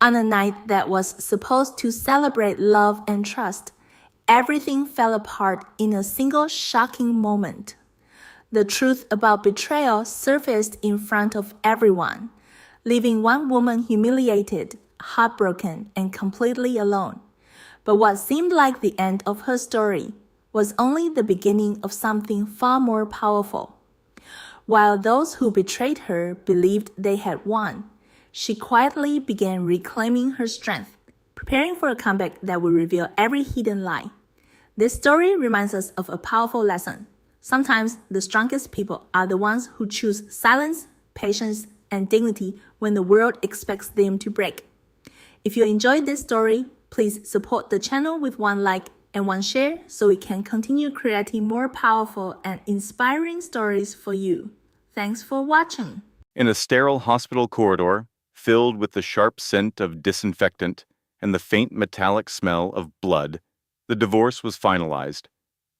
On a night that was supposed to celebrate love and trust, everything fell apart in a single shocking moment. The truth about betrayal surfaced in front of everyone, leaving one woman humiliated, heartbroken, and completely alone. But what seemed like the end of her story was only the beginning of something far more powerful. While those who betrayed her believed they had won, she quietly began reclaiming her strength, preparing for a comeback that would reveal every hidden lie. This story reminds us of a powerful lesson. Sometimes the strongest people are the ones who choose silence, patience, and dignity when the world expects them to break. If you enjoyed this story, please support the channel with one like and one share so we can continue creating more powerful and inspiring stories for you. Thanks for watching. In a sterile hospital corridor, filled with the sharp scent of disinfectant and the faint metallic smell of blood, the divorce was finalized.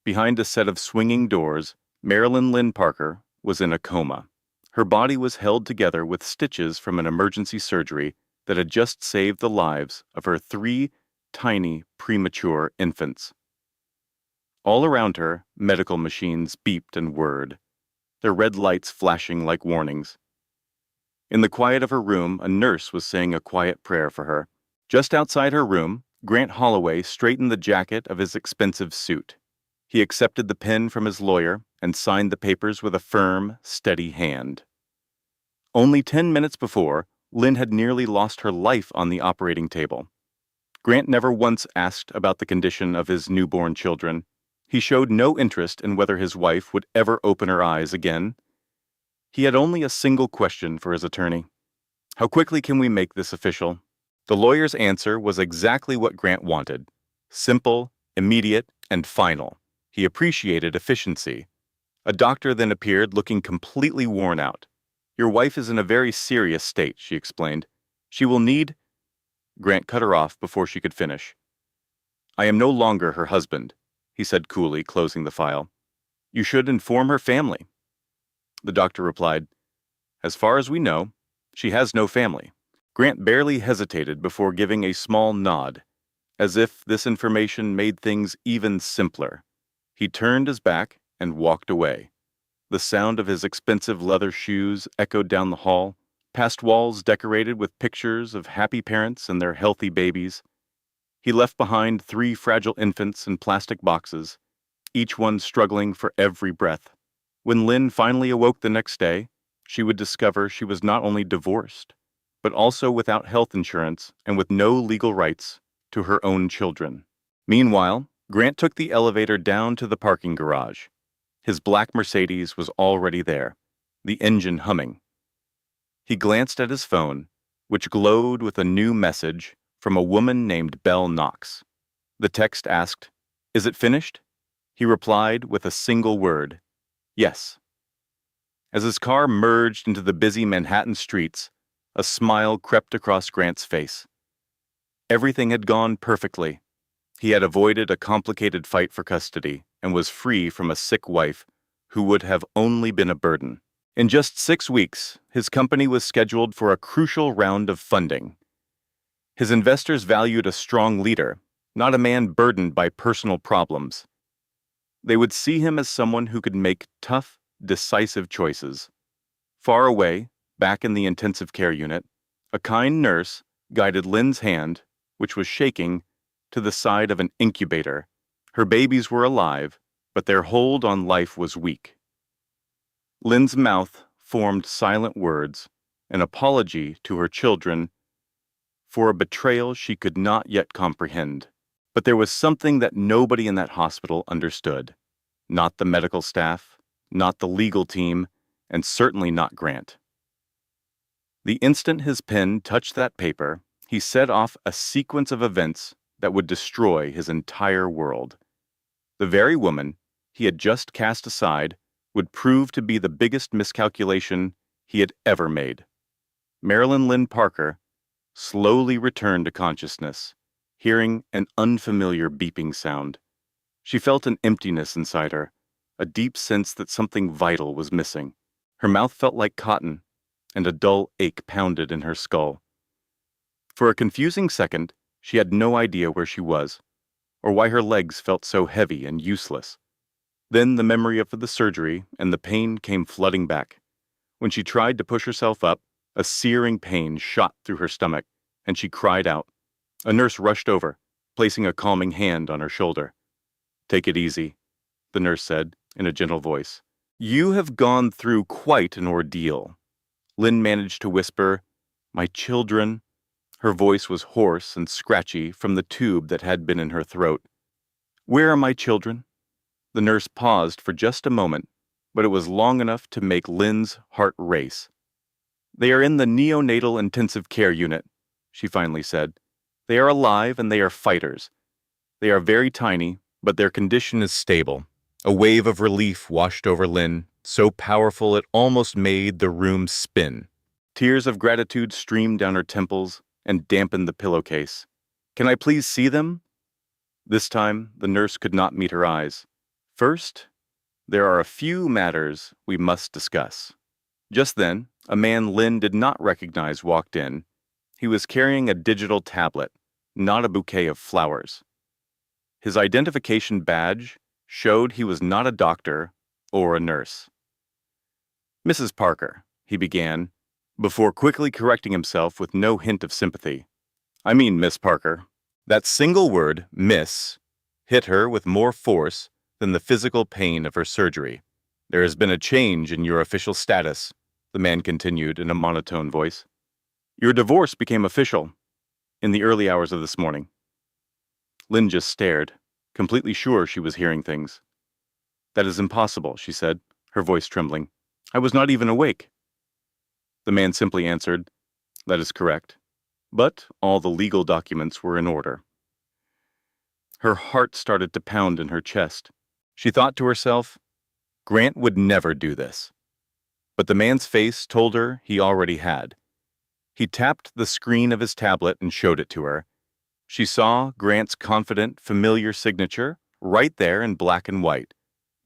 Behind a set of swinging doors, Marilyn Lynn Parker was in a coma. Her body was held together with stitches from an emergency surgery that had just saved the lives of her 3 tiny, premature infants. All around her, medical machines beeped and whirred, their red lights flashing like warnings. In the quiet of her room, a nurse was saying a quiet prayer for her. Just outside her room, Grant Holloway straightened the jacket of his expensive suit. He accepted the pen from his lawyer and signed the papers with a firm, steady hand. Only 10 minutes before, Lynn had nearly lost her life on the operating table. Grant never once asked about the condition of his newborn children. He showed no interest in whether his wife would ever open her eyes again. He had only a single question for his attorney. How quickly can we make this official? The lawyer's answer was exactly what Grant wanted. Simple, immediate, and final. He appreciated efficiency. A doctor then appeared looking completely worn out. Your wife is in a very serious state, she explained. She will need... Grant cut her off before she could finish. I am no longer her husband, he said coolly, closing the file. You should inform her family. The doctor replied, as far as we know, she has no family. Grant barely hesitated before giving a small nod, as if this information made things even simpler. He turned his back and walked away. The sound of his expensive leather shoes echoed down the hall, past walls decorated with pictures of happy parents and their healthy babies. He left behind 3 fragile infants in plastic boxes, each one struggling for every breath. When Lynn finally awoke the next day, she would discover she was not only divorced, but also without health insurance and with no legal rights to her own children. Meanwhile, Grant took the elevator down to the parking garage. His black Mercedes was already there, the engine humming. He glanced at his phone, which glowed with a new message from a woman named Belle Knox. The text asked, "Is it finished?" He replied with a single word, "Yes." As his car merged into the busy Manhattan streets, a smile crept across Grant's face. Everything had gone perfectly. He had avoided a complicated fight for custody and was free from a sick wife who would have only been a burden. In just 6 weeks, his company was scheduled for a crucial round of funding. His investors valued a strong leader, not a man burdened by personal problems. They would see him as someone who could make tough, decisive choices. Far away, back in the intensive care unit, a kind nurse guided Lynn's hand, which was shaking, to the side of an incubator. Her babies were alive, but their hold on life was weak. Lynn's mouth formed silent words, an apology to her children for a betrayal she could not yet comprehend. But there was something that nobody in that hospital understood. Not the medical staff, not the legal team, and certainly not Grant. The instant his pen touched that paper, he set off a sequence of events that would destroy his entire world. The very woman he had just cast aside would prove to be the biggest miscalculation he had ever made. Marilyn Lynn Parker slowly returned to consciousness, hearing an unfamiliar beeping sound. She felt an emptiness inside her, a deep sense that something vital was missing. Her mouth felt like cotton, and a dull ache pounded in her skull. For a confusing second, she had no idea where she was, or why her legs felt so heavy and useless. Then the memory of the surgery and the pain came flooding back. When she tried to push herself up, a searing pain shot through her stomach, and she cried out. A nurse rushed over, placing a calming hand on her shoulder. "Take it easy," the nurse said in a gentle voice. "You have gone through quite an ordeal." Lynn managed to whisper, "My children." Her voice was hoarse and scratchy from the tube that had been in her throat. "Where are my children?" The nurse paused for just a moment, but it was long enough to make Lynn's heart race. "They are in the neonatal intensive care unit," she finally said. "They are alive and they are fighters. They are very tiny, but their condition is stable." A wave of relief washed over Lynn, so powerful it almost made the room spin. Tears of gratitude streamed down her temples and dampened the pillowcase. "Can I please see them?" This time, the nurse could not meet her eyes. "First, there are a few matters we must discuss." Just then, a man Lynn did not recognize walked in. He was carrying a digital tablet, not a bouquet of flowers. His identification badge showed he was not a doctor or a nurse. "Mrs. Parker," he began, before quickly correcting himself with no hint of sympathy. "I mean Miss Parker." That single word, "miss," hit her with more force than the physical pain of her surgery. "There has been a change in your official status," the man continued in a monotone voice. "Your divorce became official in the early hours of this morning." Lynn just stared, completely sure she was hearing things. "That is impossible," she said, her voice trembling. "I was not even awake." The man simply answered, "That is correct. But all the legal documents were in order." Her heart started to pound in her chest. She thought to herself, Grant would never do this. But the man's face told her he already had. He tapped the screen of his tablet and showed it to her. She saw Grant's confident, familiar signature right there in black and white.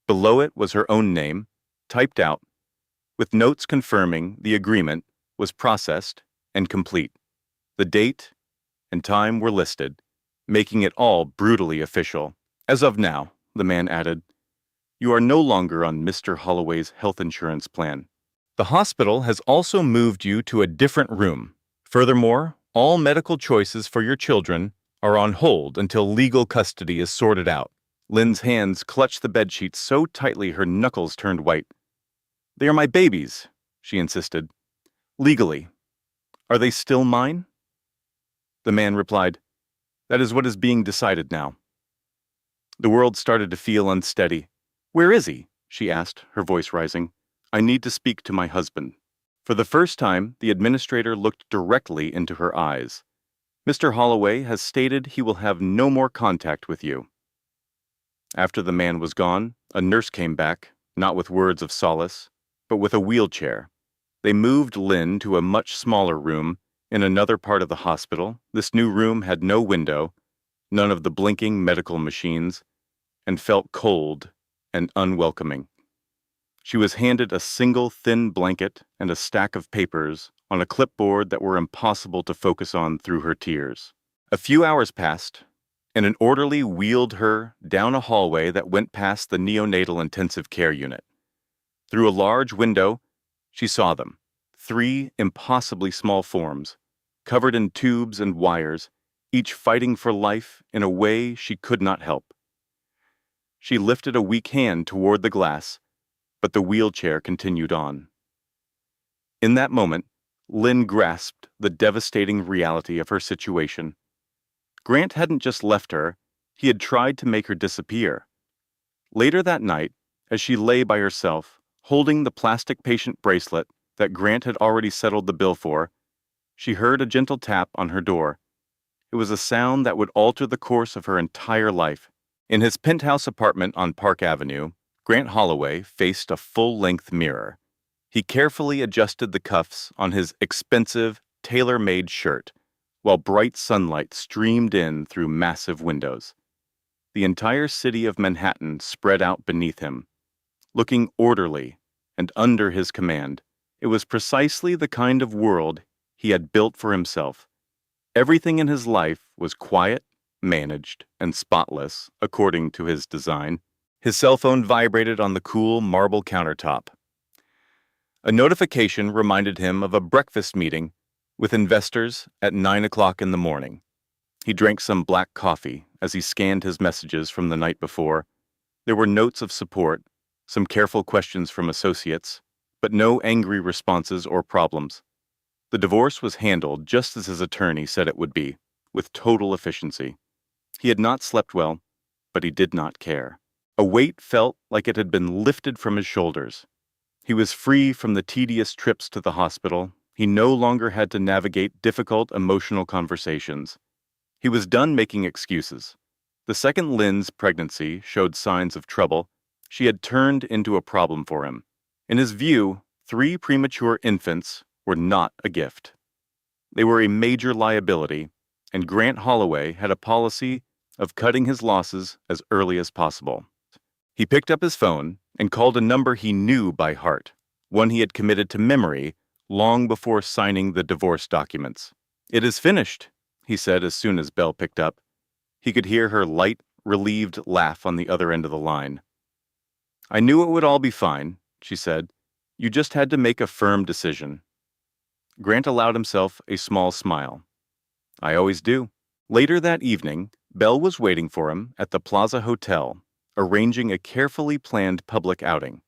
Below it was her own name, typed out, with notes confirming the agreement was processed and complete. The date and time were listed, making it all brutally official. "As of now," the man added, "you are no longer on Mr. Holloway's health insurance plan. The hospital has also moved you to a different room. Furthermore, all medical choices for your children are on hold until legal custody is sorted out." Lynn's hands clutched the bedsheet so tightly her knuckles turned white. "They are my babies," she insisted. "Legally. Are they still mine?" The man replied, "That is what is being decided now." The world started to feel unsteady. "Where is he?" she asked, her voice rising. "I need to speak to my husband." For the first time, the administrator looked directly into her eyes. "Mr. Holloway has stated he will have no more contact with you." After the man was gone, a nurse came back, not with words of solace, but with a wheelchair. They moved Lynn to a much smaller room in another part of the hospital. This new room had no window, none of the blinking medical machines, and felt cold and unwelcoming. She was handed a single thin blanket and a stack of papers on a clipboard that were impossible to focus on through her tears. A few hours passed, and an orderly wheeled her down a hallway that went past the neonatal intensive care unit. Through a large window, she saw them, 3 impossibly small forms, covered in tubes and wires, each fighting for life in a way she could not help. She lifted a weak hand toward the glass, but the wheelchair continued on. In that moment, Lynn grasped the devastating reality of her situation. Grant hadn't just left her, he had tried to make her disappear. Later that night, as she lay by herself, holding the plastic patient bracelet that Grant had already settled the bill for, she heard a gentle tap on her door. It was a sound that would alter the course of her entire life. In his penthouse apartment on Park Avenue, Grant Holloway faced a full-length mirror. He carefully adjusted the cuffs on his expensive, tailor-made shirt, while bright sunlight streamed in through massive windows. The entire city of Manhattan spread out beneath him, looking orderly and under his command. It was precisely the kind of world he had built for himself. Everything in his life was quiet, managed, and spotless, according to his design. His cell phone vibrated on the cool marble countertop. A notification reminded him of a breakfast meeting with investors at 9 o'clock in the morning. He drank some black coffee as he scanned his messages from the night before. There were notes of support, some careful questions from associates, but no angry responses or problems. The divorce was handled just as his attorney said it would be, with total efficiency. He had not slept well, but he did not care. A weight felt like it had been lifted from his shoulders. He was free from the tedious trips to the hospital. He no longer had to navigate difficult emotional conversations. He was done making excuses. The second Lynn's pregnancy showed signs of trouble. She had turned into a problem for him. In his view, 3 premature infants were not a gift. They were a major liability, and Grant Holloway had a policy of cutting his losses as early as possible. He picked up his phone and called a number he knew by heart, one he had committed to memory long before signing the divorce documents. "It is finished," he said as soon as Belle picked up. He could hear her light, relieved laugh on the other end of the line. "I knew it would all be fine," she said. "You just had to make a firm decision." Grant allowed himself a small smile. "I always do." Later that evening, Belle was waiting for him at the Plaza Hotel, arranging a carefully planned public outing.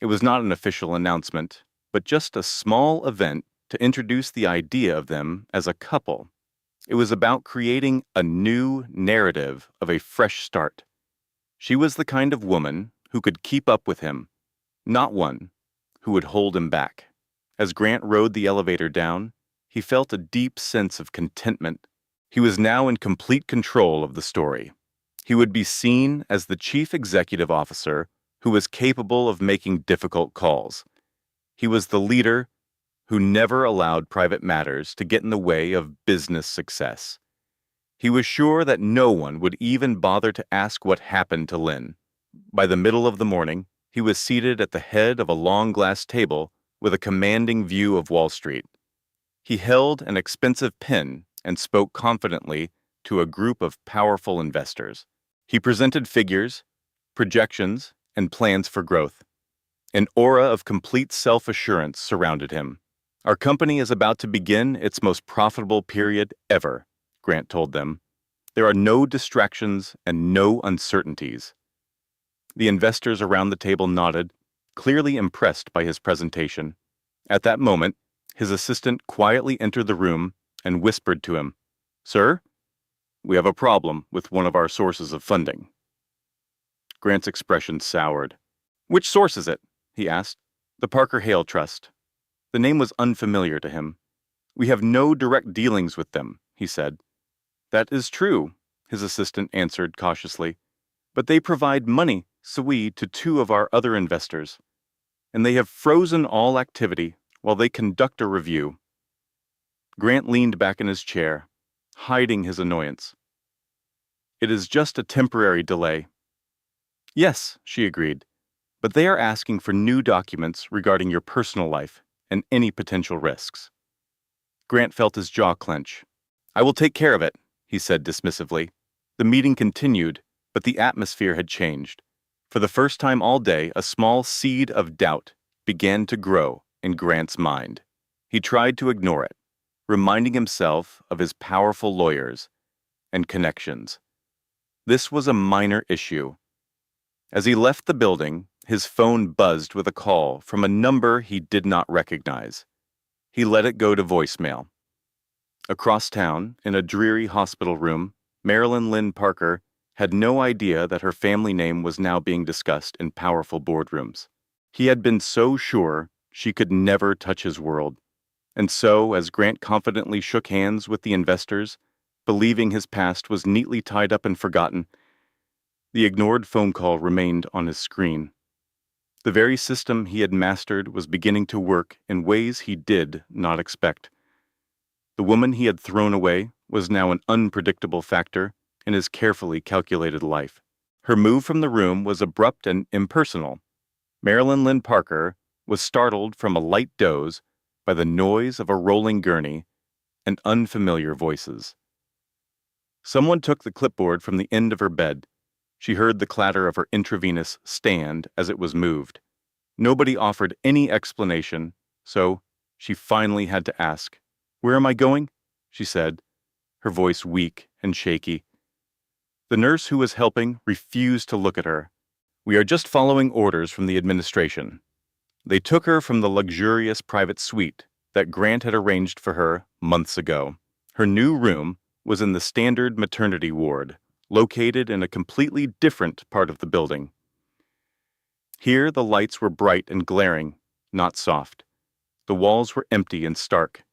It was not an official announcement, but just a small event to introduce the idea of them as a couple. It was about creating a new narrative of a fresh start. She was the kind of woman who could keep up with him, not one who would hold him back. As Grant rode the elevator down, he felt a deep sense of contentment. He was now in complete control of the story. He would be seen as the chief executive officer who was capable of making difficult calls. He was the leader who never allowed private matters to get in the way of business success. He was sure that no one would even bother to ask what happened to Lynn. By the middle of the morning, he was seated at the head of a long glass table with a commanding view of Wall Street. He held an expensive pen and spoke confidently to a group of powerful investors. He presented figures, projections, and plans for growth. An aura of complete self-assurance surrounded him. "Our company is about to begin its most profitable period ever," Grant told them. "There are no distractions and no uncertainties." The investors around the table nodded, clearly impressed by his presentation. At that moment, his assistant quietly entered the room and whispered to him, "Sir, we have a problem with one of our sources of funding." Grant's expression soured. "Which source is it?" he asked. "The Parker Hale Trust." The name was unfamiliar to him. "We have no direct dealings with them," he said. "That is true," his assistant answered cautiously. "But they provide money, to 2 of our other investors, and they have frozen all activity while they conduct a review." Grant leaned back in his chair, hiding his annoyance. "It is just a temporary delay." "Yes," she agreed, "but they are asking for new documents regarding your personal life and any potential risks." Grant felt his jaw clench. "I will take care of it," he said dismissively. The meeting continued, but the atmosphere had changed. For the first time all day, a small seed of doubt began to grow in Grant's mind. He tried to ignore it, reminding himself of his powerful lawyers and connections. This was a minor issue. As he left the building, his phone buzzed with a call from a number he did not recognize. He let it go to voicemail. Across town, in a dreary hospital room, Marilyn Lynn Parker had no idea that her family name was now being discussed in powerful boardrooms. He had been so sure she could never touch his world. And so, as Grant confidently shook hands with the investors, believing his past was neatly tied up and forgotten, the ignored phone call remained on his screen. The very system he had mastered was beginning to work in ways he did not expect. The woman he had thrown away was now an unpredictable factor in his carefully calculated life. Her move from the room was abrupt and impersonal. Marilyn Lynn Parker was startled from a light doze by the noise of a rolling gurney and unfamiliar voices. Someone took the clipboard from the end of her bed. She heard the clatter of her intravenous stand as it was moved. Nobody offered any explanation, so she finally had to ask, "Where am I going?" she said, her voice weak and shaky. The nurse who was helping refused to look at her. "We are just following orders from the administration." They took her from the luxurious private suite that Grant had arranged for her months ago. Her new room was in the standard maternity ward, located in a completely different part of the building. Here the lights were bright and glaring, not soft. The walls were empty and stark.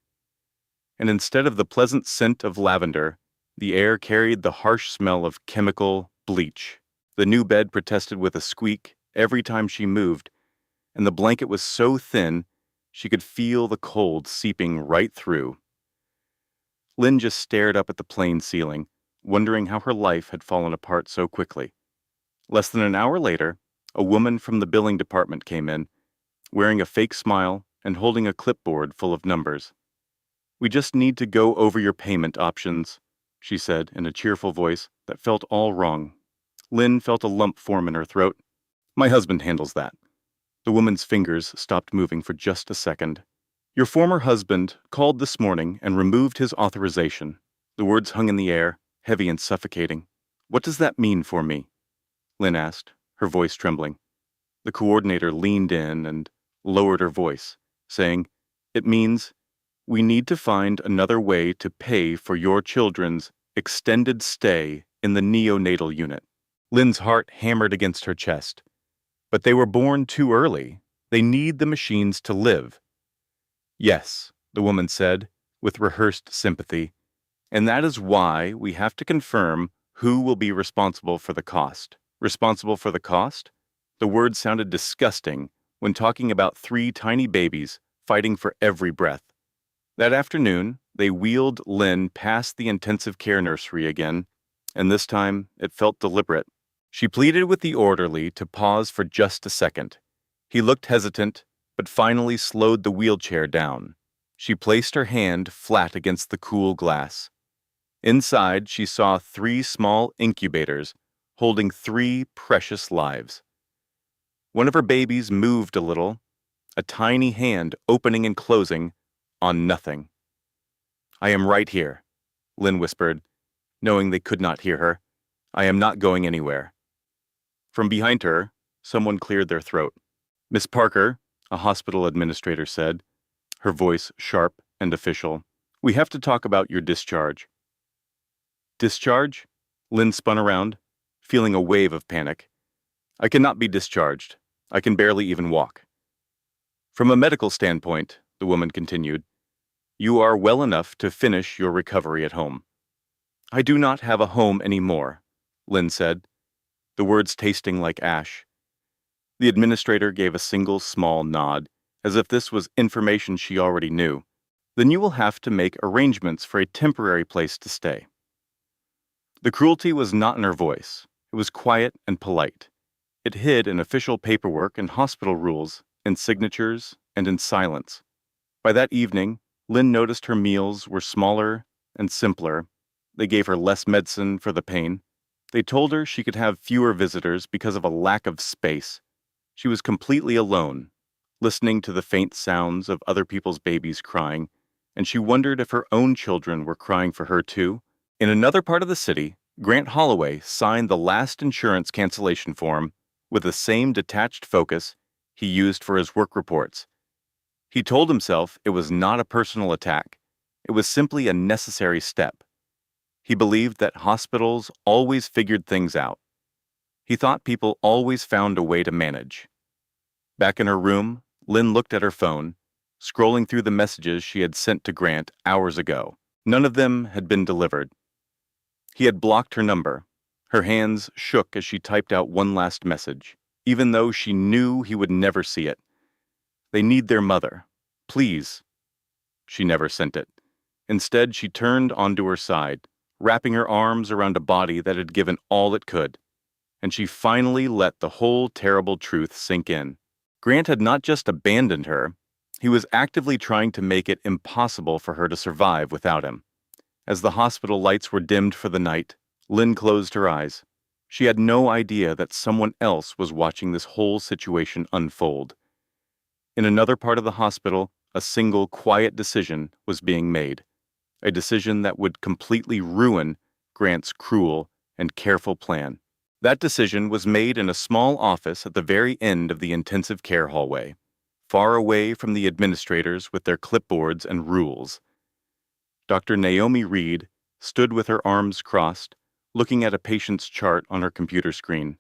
And instead of the pleasant scent of lavender, the air carried the harsh smell of chemical bleach. The new bed protested with a squeak every time she moved, and the blanket was so thin she could feel the cold seeping right through. Lynn just stared up at the plain ceiling, wondering how her life had fallen apart so quickly. Less than an hour later, a woman from the billing department came in, wearing a fake smile and holding a clipboard full of numbers. "We just need to go over your payment options," she said in a cheerful voice that felt all wrong. Lynn felt a lump form in her throat. "My husband handles that." The woman's fingers stopped moving for just a second. "Your former husband called this morning and removed his authorization." The words hung in the air, heavy and suffocating. "What does that mean for me?" Lynn asked, her voice trembling. The coordinator leaned in and lowered her voice, saying, "It means we need to find another way to pay for your children's extended stay in the neonatal unit." Lynn's heart hammered against her chest. "But they were born too early. They need the machines to live." "Yes," the woman said, with rehearsed sympathy, "and that is why we have to confirm who will be responsible for the cost." Responsible for the cost? The word sounded disgusting when talking about 3 tiny babies fighting for every breath. That afternoon, they wheeled Lynn past the intensive care nursery again, and this time it felt deliberate. She pleaded with the orderly to pause for just a second. He looked hesitant, but finally slowed the wheelchair down. She placed her hand flat against the cool glass. Inside, she saw 3 small incubators holding 3 precious lives. One of her babies moved a little, a tiny hand opening and closing on nothing. "I am right here," Lynn whispered, knowing they could not hear her. "I am not going anywhere." From behind her, someone cleared their throat. "Miss Parker," a hospital administrator said, her voice sharp and official, "we have to talk about your discharge." "Discharge?" Lynn spun around, feeling a wave of panic. "I cannot be discharged. I can barely even walk." "From a medical standpoint," the woman continued, "you are well enough to finish your recovery at home." "I do not have a home anymore," Lynn said, the words tasting like ash. The administrator gave a single small nod, as if this was information she already knew. "Then you will have to make arrangements for a temporary place to stay." The cruelty was not in her voice. It was quiet and polite. It hid in official paperwork and hospital rules, in signatures, and in silence. By that evening, Lynn noticed her meals were smaller and simpler. They gave her less medicine for the pain. They told her she could have fewer visitors because of a lack of space. She was completely alone, listening to the faint sounds of other people's babies crying, and she wondered if her own children were crying for her too. In another part of the city, Grant Holloway signed the last insurance cancellation form with the same detached focus he used for his work reports. He told himself it was not a personal attack. It was simply a necessary step. He believed that hospitals always figured things out. He thought people always found a way to manage. Back in her room, Lynn looked at her phone, scrolling through the messages she had sent to Grant hours ago. None of them had been delivered. He had blocked her number. Her hands shook as she typed out one last message, even though she knew he would never see it. "They need their mother. Please." She never sent it. Instead, she turned onto her side, wrapping her arms around a body that had given all it could. And she finally let the whole terrible truth sink in. Grant had not just abandoned her, He was actively trying to make it impossible for her to survive without him. As the hospital lights were dimmed for the night, Lynn closed her eyes. She had no idea that someone else was watching this whole situation unfold. In another part of the hospital, a single quiet decision was being made. A decision that would completely ruin Grant's cruel and careful plan. That decision was made in a small office at the very end of the intensive care hallway, far away from the administrators with their clipboards and rules. Dr. Naomi Reed stood with her arms crossed, looking at a patient's chart on her computer screen.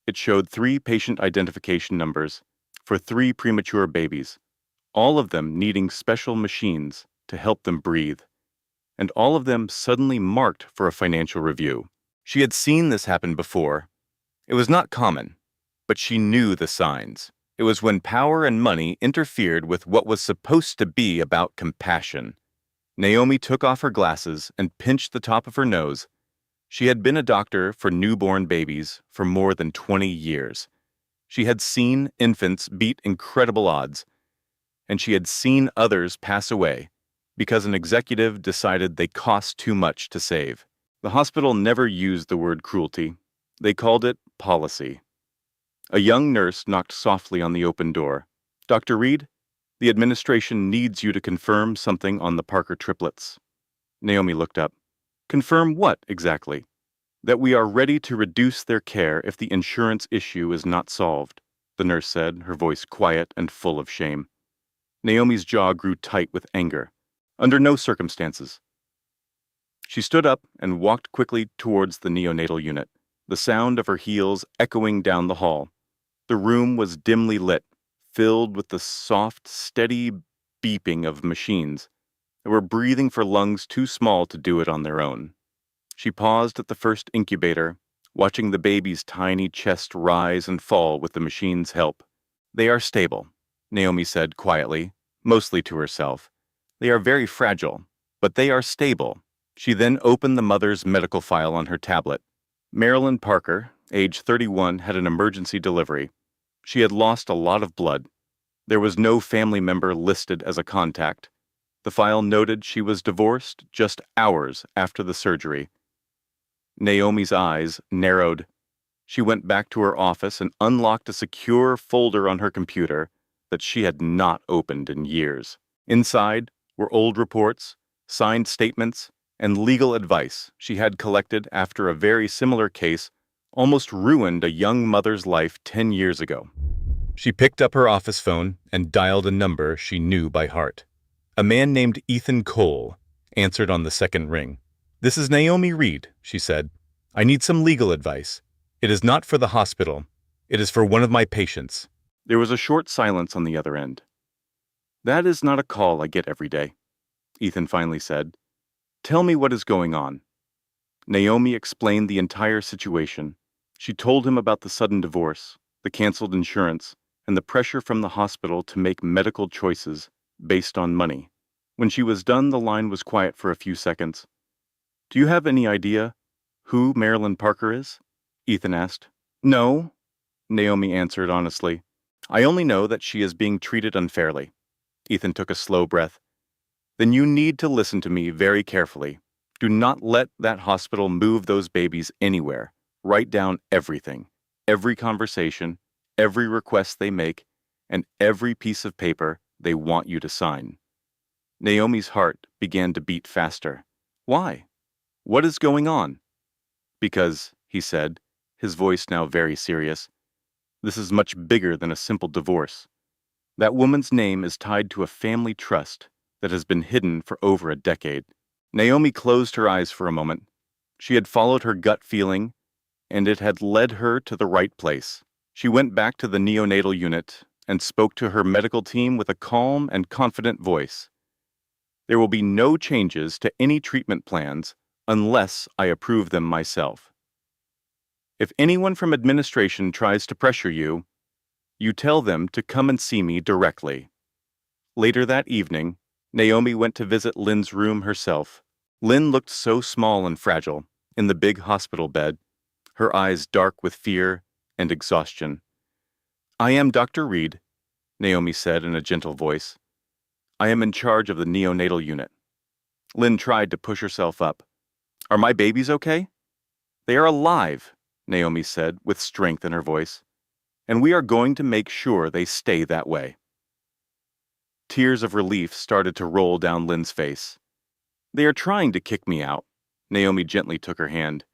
It showed 3 patient identification numbers for 3 premature babies, all of them needing special machines to help them breathe, and all of them suddenly marked for a financial review. She had seen this happen before. It was not common, but she knew the signs. It was when power and money interfered with what was supposed to be about compassion. Naomi took off her glasses and pinched the top of her nose. She had been a doctor for newborn babies for more than 20 years. She had seen infants beat incredible odds, and she had seen others pass away because an executive decided they cost too much to save. The hospital never used the word cruelty. They called it policy. A young nurse knocked softly on the open door. "Dr. Reed, the administration needs you to confirm something on the Parker triplets." Naomi looked up. "Confirm what, exactly?" "That we are ready to reduce their care if the insurance issue is not solved," the nurse said, her voice quiet and full of shame. Naomi's jaw grew tight with anger. "Under no circumstances." She stood up and walked quickly towards the neonatal unit, the sound of her heels echoing down the hall. The room was dimly lit, filled with the soft, steady beeping of machines that were breathing for lungs too small to do it on their own. She paused at the first incubator, watching the baby's tiny chest rise and fall with the machine's help. "They are stable," Naomi said quietly, mostly to herself. "They are very fragile, but they are stable." She then opened the mother's medical file on her tablet. Marilyn Parker, age 31, had an emergency delivery. She had lost a lot of blood. There was no family member listed as a contact. The file noted she was divorced just hours after the surgery. Naomi's eyes narrowed. She went back to her office and unlocked a secure folder on her computer that she had not opened in years. Inside were old reports, signed statements, and legal advice she had collected after a very similar case almost ruined a young mother's life 10 years ago. She picked up her office phone and dialed a number she knew by heart. A man named Ethan Cole answered on the second ring. "This is Naomi Reed," she said. "I need some legal advice. It is not for the hospital. It is for one of my patients." There was a short silence on the other end. "That is not a call I get every day," Ethan finally said. "Tell me what is going on." Naomi explained the entire situation. She told him about the sudden divorce, the canceled insurance, and the pressure from the hospital to make medical choices based on money. When she was done, the line was quiet for a few seconds. "Do you have any idea who Marilyn Parker is?" Ethan asked. "No," Naomi answered honestly. "I only know that she is being treated unfairly." Ethan took a slow breath. "Then you need to listen to me very carefully. Do not let that hospital move those babies anywhere. Write down everything, every conversation, every request they make, and every piece of paper they want you to sign." Naomi's heart began to beat faster. "Why? What is going on?" "Because," he said, his voice now very serious, "this is much bigger than a simple divorce. That woman's name is tied to a family trust that has been hidden for over a decade." Naomi closed her eyes for a moment. She had followed her gut feeling, and it had led her to the right place. She went back to the neonatal unit and spoke to her medical team with a calm and confident voice. "There will be no changes to any treatment plans unless I approve them myself. If anyone from administration tries to pressure you, you tell them to come and see me directly." Later that evening, Naomi went to visit Lynn's room herself. Lynn looked so small and fragile in the big hospital bed, her eyes dark with fear and exhaustion. "I am Dr. Reed," Naomi said in a gentle voice. I am in charge of the neonatal unit. Lynn tried to push herself up. Are my babies okay? They are alive, Naomi said with strength in her voice, and we are going to make sure they stay that way. Tears of relief started to roll down Lynn's face. They are trying to kick me out. Naomi gently took her hand.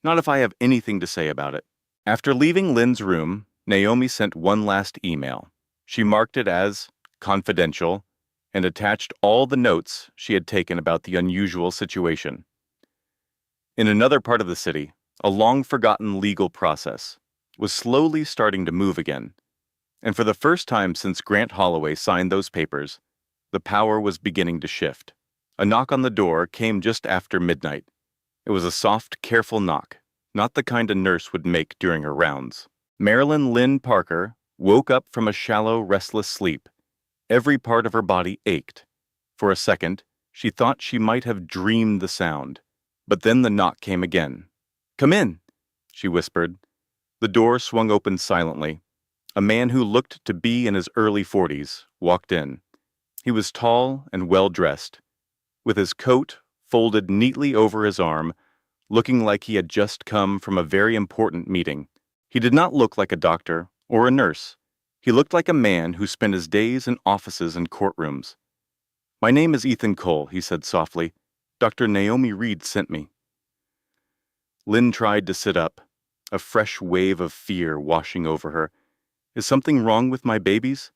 Not if I have anything to say about it. After leaving Lynn's room, Naomi sent one last email. She marked it as confidential and attached all the notes she had taken about the unusual situation. In another part of the city, a long-forgotten legal process was slowly starting to move again, and for the first time since Grant Holloway signed those papers, the power was beginning to shift. A knock on the door came just after midnight. It was a soft, careful knock, not the kind a nurse would make during her rounds. Marilyn Lynn Parker woke up from a shallow, restless sleep. Every part of her body ached. For a second, she thought she might have dreamed the sound. But then the knock came again. "Come in," she whispered. The door swung open silently. A man who looked to be in his early 40s walked in. He was tall and well-dressed, with his coat folded neatly over his arm, looking like he had just come from a very important meeting. He did not look like a doctor or a nurse. He looked like a man who spent his days in offices and courtrooms. "My name is Ethan Cole," he said softly. "Dr. Naomi Reed sent me." Lynn tried to sit up, a fresh wave of fear washing over her. "Is something wrong with my babies?"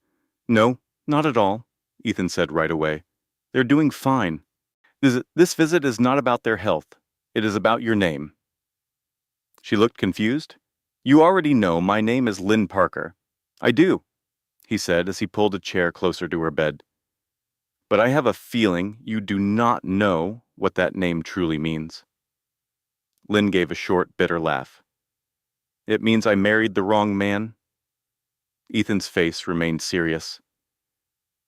"No, not at all," Ethan said right away. "They're doing fine. This visit is not about their health. It is about your name." She looked confused. "You already know my name is Lynn Parker." "I do," he said as he pulled a chair closer to her bed. "But I have a feeling you do not know what that name truly means." Lynn gave a short, bitter laugh. "It means I married the wrong man?" Ethan's face remained serious.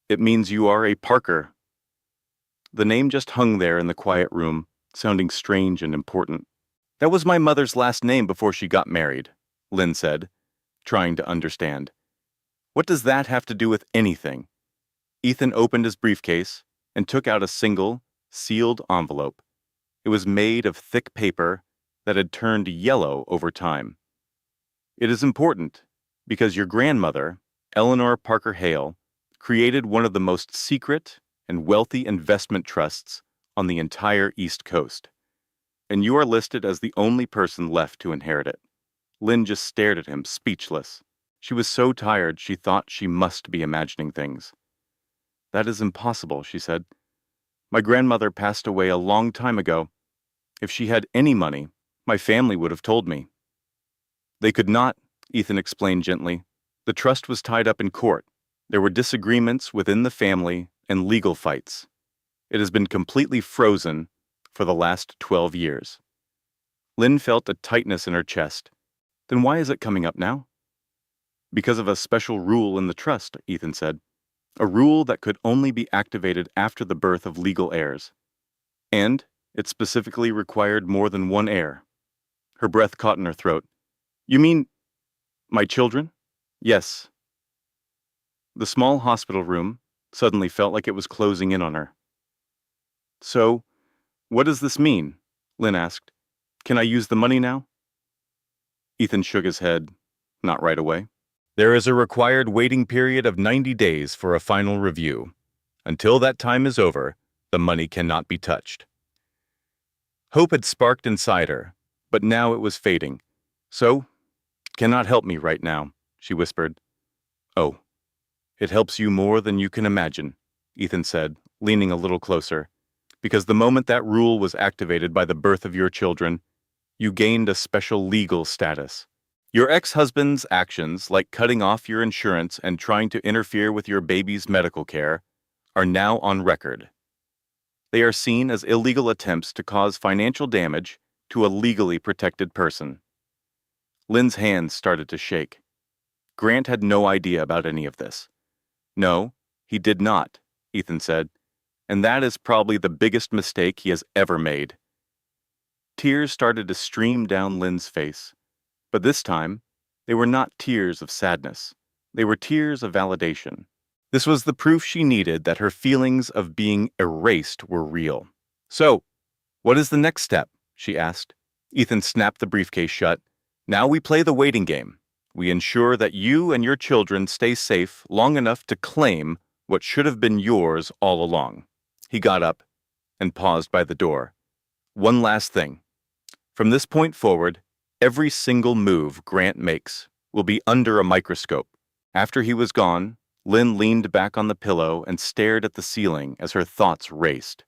"It means you are a Parker." The name just hung there in the quiet room, sounding strange and important. "That was my mother's last name before she got married," Lynn said, trying to understand. "What does that have to do with anything?" Ethan opened his briefcase and took out a single, sealed envelope. It was made of thick paper that had turned yellow over time. "It is important because your grandmother, Eleanor Parker Hale, created one of the most secret and wealthy investment trusts on the entire East Coast, and you are listed as the only person left to inherit it." Lynn just stared at him, speechless. She was so tired she thought she must be imagining things. "That is impossible," she said. "My grandmother passed away a long time ago. If she had any money, my family would have told me." "They could not," Ethan explained gently. "The trust was tied up in court. There were disagreements within the family and legal fights. It has been completely frozen for the last 12 years. Lynn felt a tightness in her chest. "Then why is it coming up now?" "Because of a special rule in the trust," Ethan said. "A rule that could only be activated after the birth of legal heirs. And it specifically required more than one heir." Her breath caught in her throat. "You mean my children?" "Yes." The small hospital room suddenly felt like it was closing in on her. "So, what does this mean?" Lynn asked. "Can I use the money now?" Ethan shook his head. "Not right away. There is a required waiting period of 90 days for a final review. Until that time is over, the money cannot be touched." Hope had sparked inside her, but now it was fading. "So, cannot help me right now," she whispered. "Oh, it helps you more than you can imagine," Ethan said, leaning a little closer. "Because the moment that rule was activated by the birth of your children, you gained a special legal status. Your ex-husband's actions, like cutting off your insurance and trying to interfere with your baby's medical care, are now on record. They are seen as illegal attempts to cause financial damage to a legally protected person." Lynn's hands started to shake. Grant had no idea about any of this. "No, he did not," Ethan said, "and that is probably the biggest mistake he has ever made." Tears started to stream down Lynn's face, but this time, they were not tears of sadness. They were tears of validation. This was the proof she needed that her feelings of being erased were real. "So, what is the next step?" she asked. Ethan snapped the briefcase shut. "Now we play the waiting game. We ensure that you and your children stay safe long enough to claim what should have been yours all along." He got up and paused by the door. "One last thing. From this point forward, every single move Grant makes will be under a microscope." After he was gone, Lynn leaned back on the pillow and stared at the ceiling as her thoughts raced.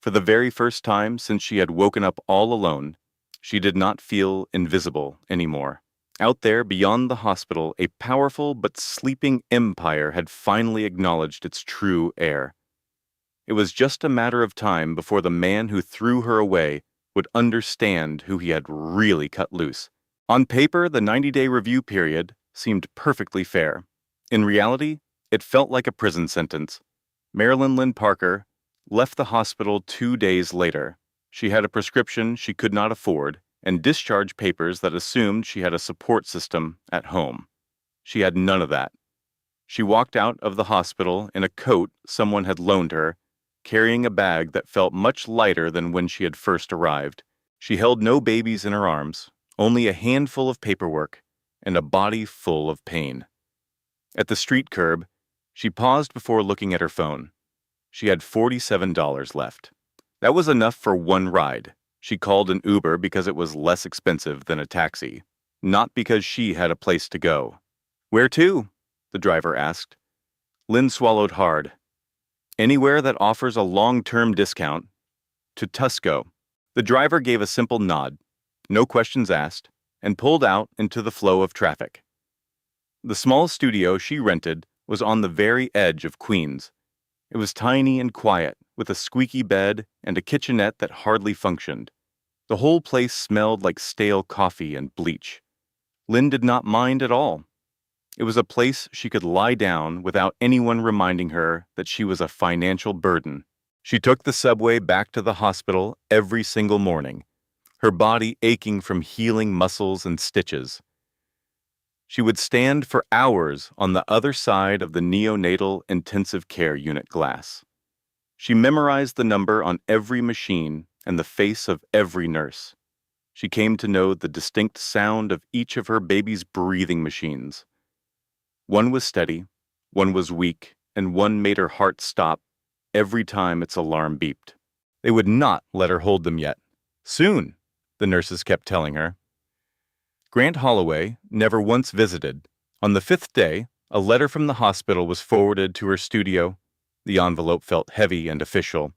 For the very first time since she had woken up all alone, she did not feel invisible anymore. Out there beyond the hospital, a powerful but sleeping empire had finally acknowledged its true heir. It was just a matter of time before the man who threw her away would understand who he had really cut loose. On paper, the 90-day review period seemed perfectly fair. In reality, it felt like a prison sentence. Marilyn Lynn Parker left the hospital 2 days later. She had a prescription she could not afford and discharge papers that assumed she had a support system at home. She had none of that. She walked out of the hospital in a coat someone had loaned her, carrying a bag that felt much lighter than when she had first arrived. She held no babies in her arms, only a handful of paperwork and a body full of pain. At the street curb, she paused before looking at her phone. She had $47 left. That was enough for one ride. She called an Uber because it was less expensive than a taxi, not because she had a place to go. "Where to?" the driver asked. Lynn swallowed hard. "Anywhere that offers a long-term discount." "To Tusco." The driver gave a simple nod, no questions asked, and pulled out into the flow of traffic. The small studio she rented was on the very edge of Queens. It was tiny and quiet, with a squeaky bed and a kitchenette that hardly functioned. The whole place smelled like stale coffee and bleach. Lynn did not mind at all. It was a place she could lie down without anyone reminding her that she was a financial burden. She took the subway back to the hospital every single morning, her body aching from healing muscles and stitches. She would stand for hours on the other side of the neonatal intensive care unit glass. She memorized the number on every machine and the face of every nurse. She came to know the distinct sound of each of her baby's breathing machines. One was steady, one was weak, and one made her heart stop every time its alarm beeped. They would not let her hold them yet. "Soon," the nurses kept telling her. Grant Holloway never once visited. On the 5th day, a letter from the hospital was forwarded to her studio. The envelope felt heavy and official.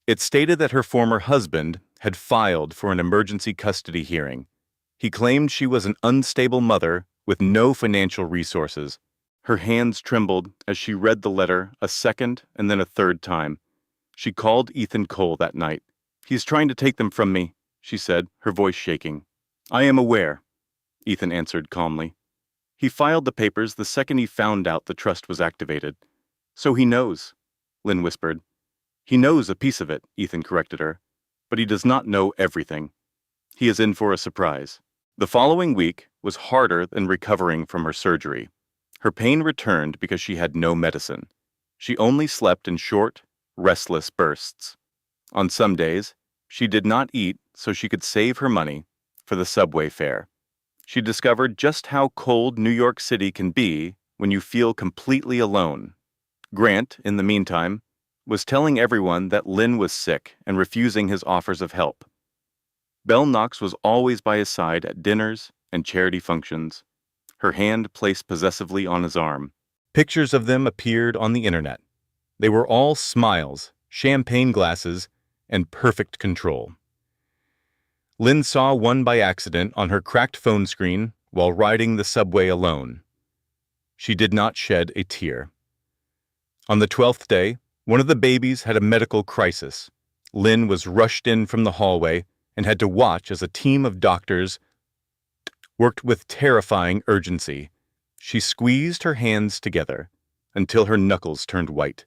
It stated that her former husband had filed for an emergency custody hearing. He claimed she was an unstable mother with no financial resources. Her hands trembled as she read the letter a second and then a third time. She called Ethan Cole that night. "He's trying to take them from me," she said, her voice shaking. "I am aware," Ethan answered calmly. "He filed the papers the second he found out the trust was activated." "So he knows," Lynn whispered. "He knows a piece of it," Ethan corrected her, "but he does not know everything. He is in for a surprise." The following week was harder than recovering from her surgery. Her pain returned because she had no medicine. She only slept in short, restless bursts. On some days, she did not eat so she could save her money for the subway fare. She discovered just how cold New York City can be when you feel completely alone. Grant, in the meantime, was telling everyone that Lynn was sick and refusing his offers of help. Belle Knox was always by his side at dinners and charity functions, her hand placed possessively on his arm. Pictures of them appeared on the internet. They were all smiles, champagne glasses, and perfect control. Lynn saw one by accident on her cracked phone screen while riding the subway alone. She did not shed a tear. On the 12th day, one of the babies had a medical crisis. Lynn was rushed in from the hallway and had to watch as a team of doctors worked with terrifying urgency. She squeezed her hands together until her knuckles turned white,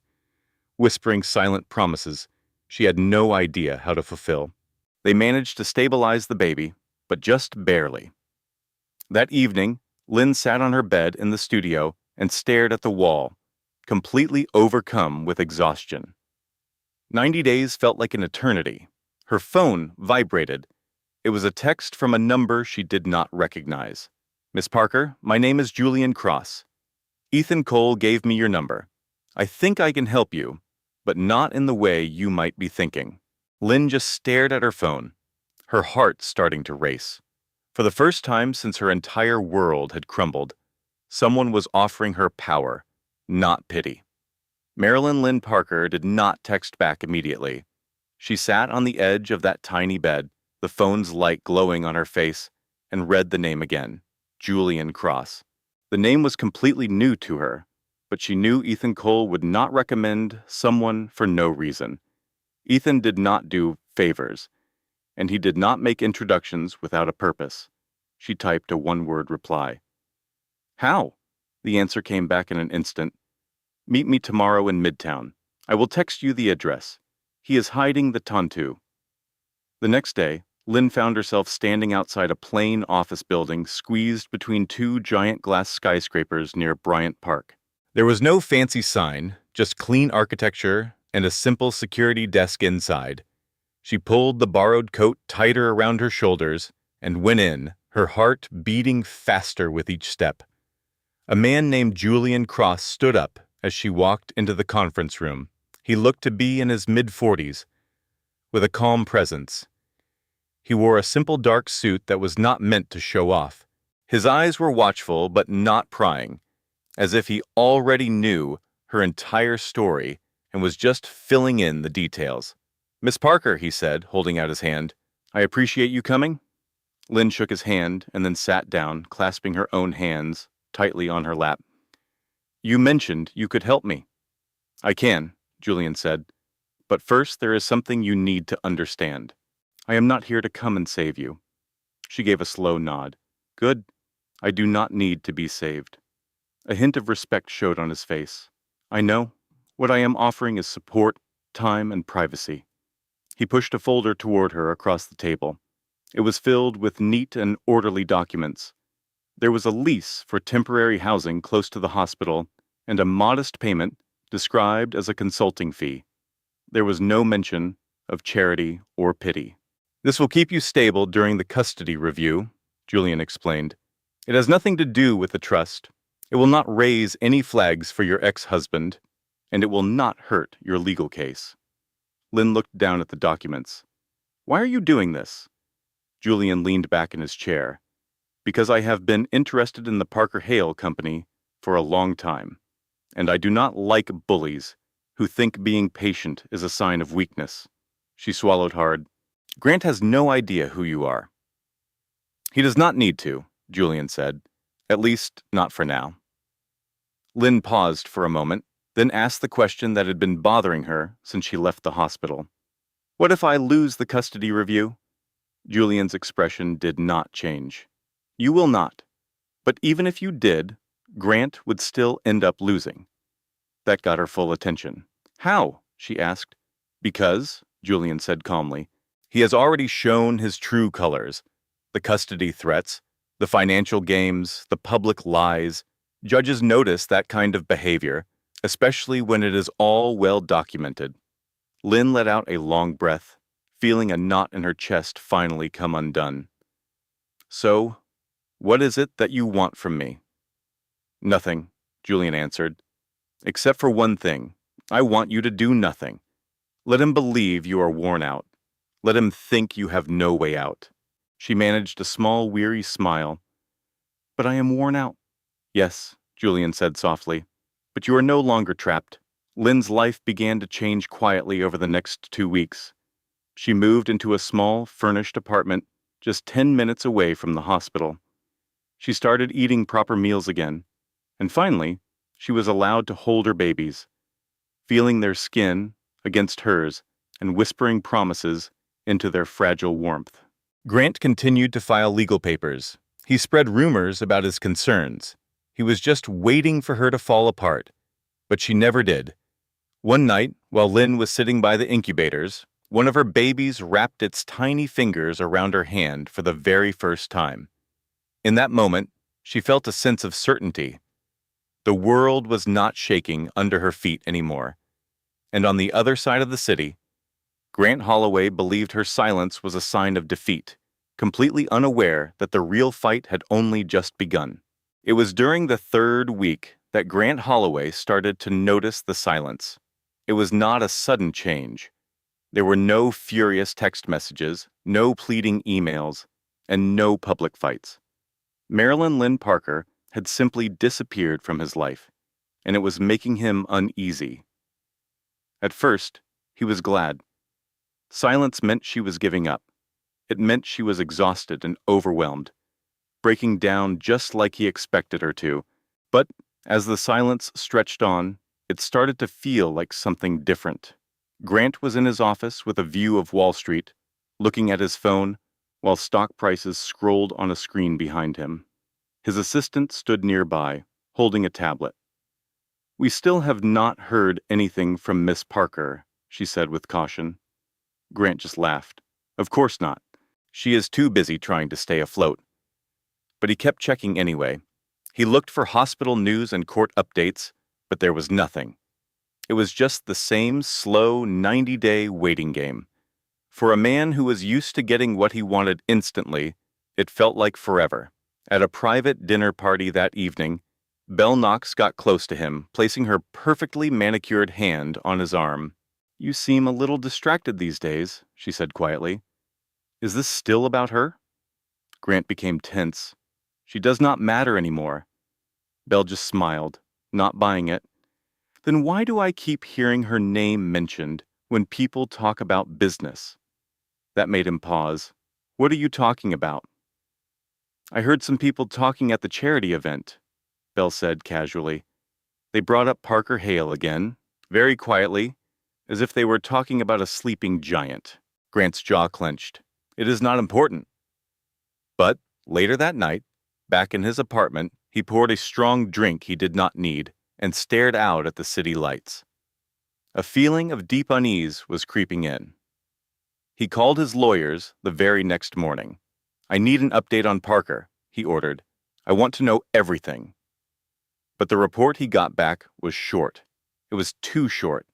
whispering silent promises she had no idea how to fulfill. They managed to stabilize the baby, but just barely. That evening, Lynn sat on her bed in the studio, and stared at the wall, completely overcome with exhaustion. 90 days felt like an eternity. Her phone vibrated. It was a text from a number she did not recognize. "Miss Parker, my name is Julian Cross. Ethan Cole gave me your number. I think I can help you, but not in the way you might be thinking." Lynn just stared at her phone, her heart starting to race. For the first time since her entire world had crumbled, someone was offering her power, not pity. Marilyn Lynn Parker did not text back immediately. She sat on the edge of that tiny bed, the phone's light glowing on her face, and read the name again, Julian Cross. The name was completely new to her, but she knew Ethan Cole would not recommend someone for no reason. Ethan did not do favors, and he did not make introductions without a purpose. She typed a one-word reply. "How?" The answer came back in an instant. "Meet me tomorrow in Midtown. I will text you the address. He is hiding the Tantu." The next day, Lynn found herself standing outside a plain office building squeezed between two giant glass skyscrapers near Bryant Park. There was no fancy sign, just clean architecture and a simple security desk inside. She pulled the borrowed coat tighter around her shoulders and went in, her heart beating faster with each step. A man named Julian Cross stood up as she walked into the conference room. He looked to be in his mid-40s, with a calm presence. He wore a simple dark suit that was not meant to show off. His eyes were watchful but not prying, as if he already knew her entire story and was just filling in the details. "Miss Parker," he said, holding out his hand, "I appreciate you coming." Lynn shook his hand and then sat down, clasping her own hands tightly on her lap. "You mentioned you could help me." "I can," Julian said, "but first there is something you need to understand. I am not here to come and save you." She gave a slow nod. "Good. I do not need to be saved." A hint of respect showed on his face. "I know. What I am offering is support, time, and privacy." He pushed a folder toward her across the table. It was filled with neat and orderly documents. There was a lease for temporary housing close to the hospital and a modest payment described as a consulting fee. There was no mention of charity or pity. "This will keep you stable during the custody review," Julian explained. "It has nothing to do with the trust. It will not raise any flags for your ex-husband, and it will not hurt your legal case." Lynn looked down at the documents. "Why are you doing this?" Julian leaned back in his chair. "Because I have been interested in the Parker Hale Company for a long time, and I do not like bullies who think being patient is a sign of weakness." She swallowed hard. "Grant has no idea who you are." "He does not need to," Julian said. "At least, not for now." Lynn paused for a moment, then asked the question that had been bothering her since she left the hospital. "What if I lose the custody review?" Julian's expression did not change. "You will not. But even if you did, Grant would still end up losing." That got her full attention. "How?" she asked. "Because," Julian said calmly, "he has already shown his true colors. The custody threats, the financial games, the public lies. Judges notice that kind of behavior, especially when it is all well documented." Lynn let out a long breath, feeling a knot in her chest finally come undone. "So, what is it that you want from me?" "Nothing," Julian answered. "Except for one thing. I want you to do nothing. Let him believe you are worn out. Let him think you have no way out." She managed a small, weary smile. "But I am worn out." "Yes," Julian said softly, "but you are no longer trapped." Lynn's life began to change quietly over the next 2 weeks. She moved into a small, furnished apartment just 10 minutes away from the hospital. She started eating proper meals again, and finally, she was allowed to hold her babies, feeling their skin against hers and whispering promises into their fragile warmth. Grant continued to file legal papers. He spread rumors about his concerns. He was just waiting for her to fall apart, but she never did. One night, while Lynn was sitting by the incubators, one of her babies wrapped its tiny fingers around her hand for the very first time. In that moment, she felt a sense of certainty. The world was not shaking under her feet anymore. And on the other side of the city, Grant Holloway believed her silence was a sign of defeat, completely unaware that the real fight had only just begun. It was during the third week that Grant Holloway started to notice the silence. It was not a sudden change. There were no furious text messages, no pleading emails, and no public fights. Marilyn Lynn Parker had simply disappeared from his life, and it was making him uneasy. At first, he was glad. Silence meant she was giving up. It meant she was exhausted and overwhelmed, breaking down just like he expected her to. But as the silence stretched on, it started to feel like something different. Grant was in his office with a view of Wall Street, looking at his phone while stock prices scrolled on a screen behind him. His assistant stood nearby, holding a tablet. "We still have not heard anything from Miss Parker," she said with caution. Grant just laughed. "Of course not. She is too busy trying to stay afloat." But he kept checking anyway. He looked for hospital news and court updates, but there was nothing. It was just the same slow 90-day waiting game. For a man who was used to getting what he wanted instantly, it felt like forever. At a private dinner party that evening, Belle Knox got close to him, placing her perfectly manicured hand on his arm. "You seem a little distracted these days," she said quietly. "Is this still about her?" Grant became tense. "She does not matter anymore." Belle just smiled, not buying it. "Then why do I keep hearing her name mentioned when people talk about business?" That made him pause. "What are you talking about?" "I heard some people talking at the charity event," Belle said casually. "They brought up Parker Hale again, very quietly, as if they were talking about a sleeping giant." Grant's jaw clenched. "It is not important." But later that night, back in his apartment, he poured a strong drink he did not need and stared out at the city lights. A feeling of deep unease was creeping in. He called his lawyers the very next morning. "I need an update on Parker," he ordered. "I want to know everything." But the report he got back was short. It was too short.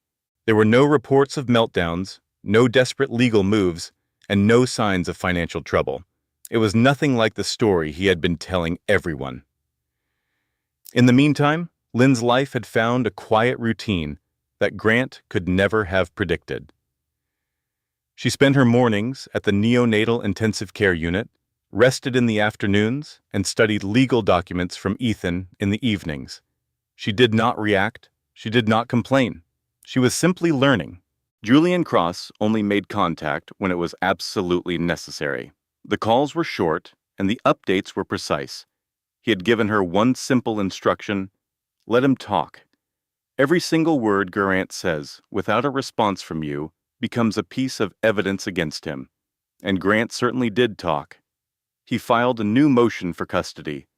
There were no reports of meltdowns, no desperate legal moves, and no signs of financial trouble. It was nothing like the story he had been telling everyone. In the meantime, Lynn's life had found a quiet routine that Grant could never have predicted. She spent her mornings at the neonatal intensive care unit, rested in the afternoons, and studied legal documents from Ethan in the evenings. She did not react. She did not complain. She was simply learning. Julian Cross only made contact when it was absolutely necessary. The calls were short, and the updates were precise. He had given her one simple instruction: let him talk. Every single word Grant says, without a response from you, becomes a piece of evidence against him. And Grant certainly did talk. He filed a new motion for custody.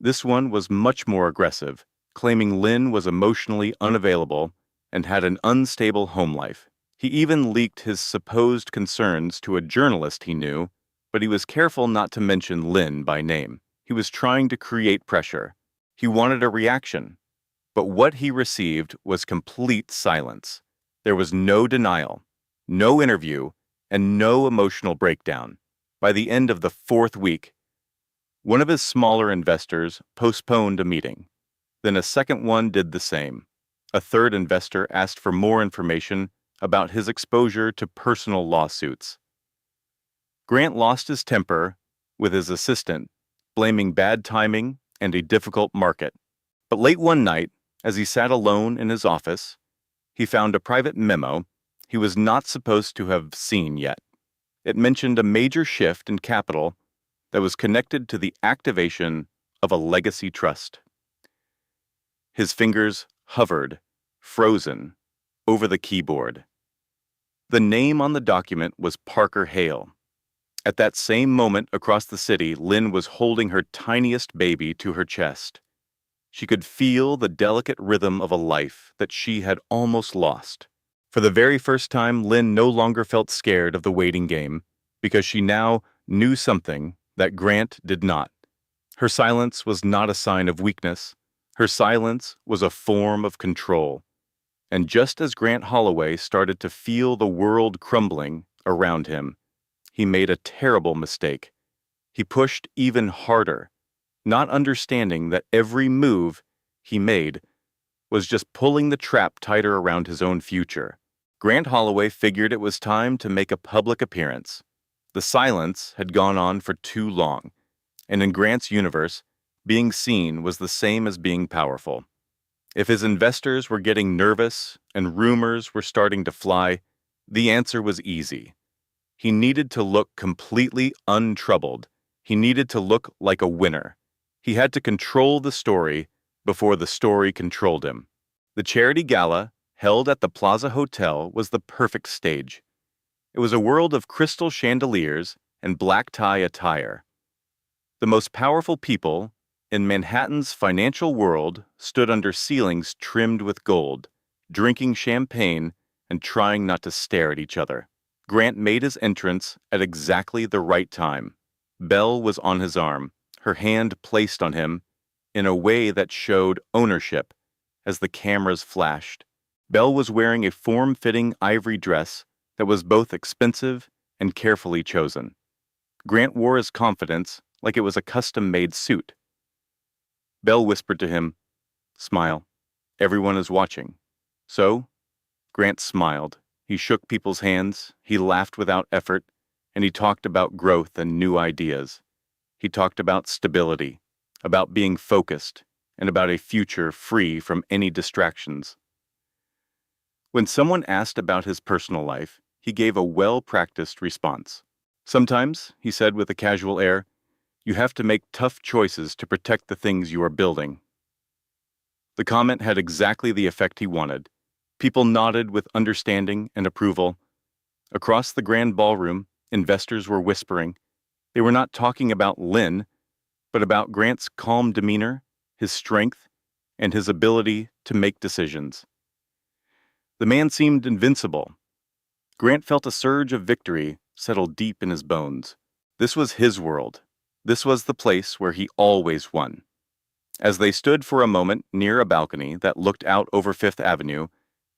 This one was much more aggressive, claiming Lynn was emotionally unavailable and had an unstable home life. He even leaked his supposed concerns to a journalist he knew, but he was careful not to mention Lynn by name. He was trying to create pressure. He wanted a reaction. But what he received was complete silence. There was no denial, no interview, and no emotional breakdown. By the end of the fourth week, one of his smaller investors postponed a meeting. Then a second one did the same. A third investor asked for more information about his exposure to personal lawsuits. Grant lost his temper with his assistant, blaming bad timing and a difficult market. But late one night, as he sat alone in his office, he found a private memo he was not supposed to have seen yet. It mentioned a major shift in capital that was connected to the activation of a legacy trust. His fingers hovered, frozen, over the keyboard. The name on the document was Parker Hale. At that same moment across the city, Lynn was holding her tiniest baby to her chest. She could feel the delicate rhythm of a life that she had almost lost. For the very first time, Lynn no longer felt scared of the waiting game, because she now knew something that Grant did not. Her silence was not a sign of weakness. Her silence was a form of control. And just as Grant Holloway started to feel the world crumbling around him, he made a terrible mistake. He pushed even harder, not understanding that every move he made was just pulling the trap tighter around his own future. Grant Holloway figured it was time to make a public appearance. The silence had gone on for too long, and in Grant's universe, being seen was the same as being powerful. If his investors were getting nervous and rumors were starting to fly, the answer was easy. He needed to look completely untroubled. He needed to look like a winner. He had to control the story before the story controlled him. The charity gala, held at the Plaza Hotel, was the perfect stage. It was a world of crystal chandeliers and black tie attire. The most powerful people in Manhattan's financial world stood under ceilings trimmed with gold, drinking champagne and trying not to stare at each other. Grant made his entrance at exactly the right time. Belle was on his arm, her hand placed on him in a way that showed ownership as the cameras flashed. Belle was wearing a form-fitting ivory dress that was both expensive and carefully chosen. Grant wore his confidence like it was a custom-made suit. Belle whispered to him, "Smile. Everyone is watching." So, Grant smiled. He shook people's hands, he laughed without effort, and he talked about growth and new ideas. He talked about stability, about being focused, and about a future free from any distractions. When someone asked about his personal life, he gave a well-practiced response. "Sometimes," he said with a casual air, "you have to make tough choices to protect the things you are building." The comment had exactly the effect he wanted. People nodded with understanding and approval. Across the grand ballroom, investors were whispering. They were not talking about Lynn, but about Grant's calm demeanor, his strength, and his ability to make decisions. The man seemed invincible. Grant felt a surge of victory settle deep in his bones. This was his world. This was the place where he always won. As they stood for a moment near a balcony that looked out over Fifth Avenue,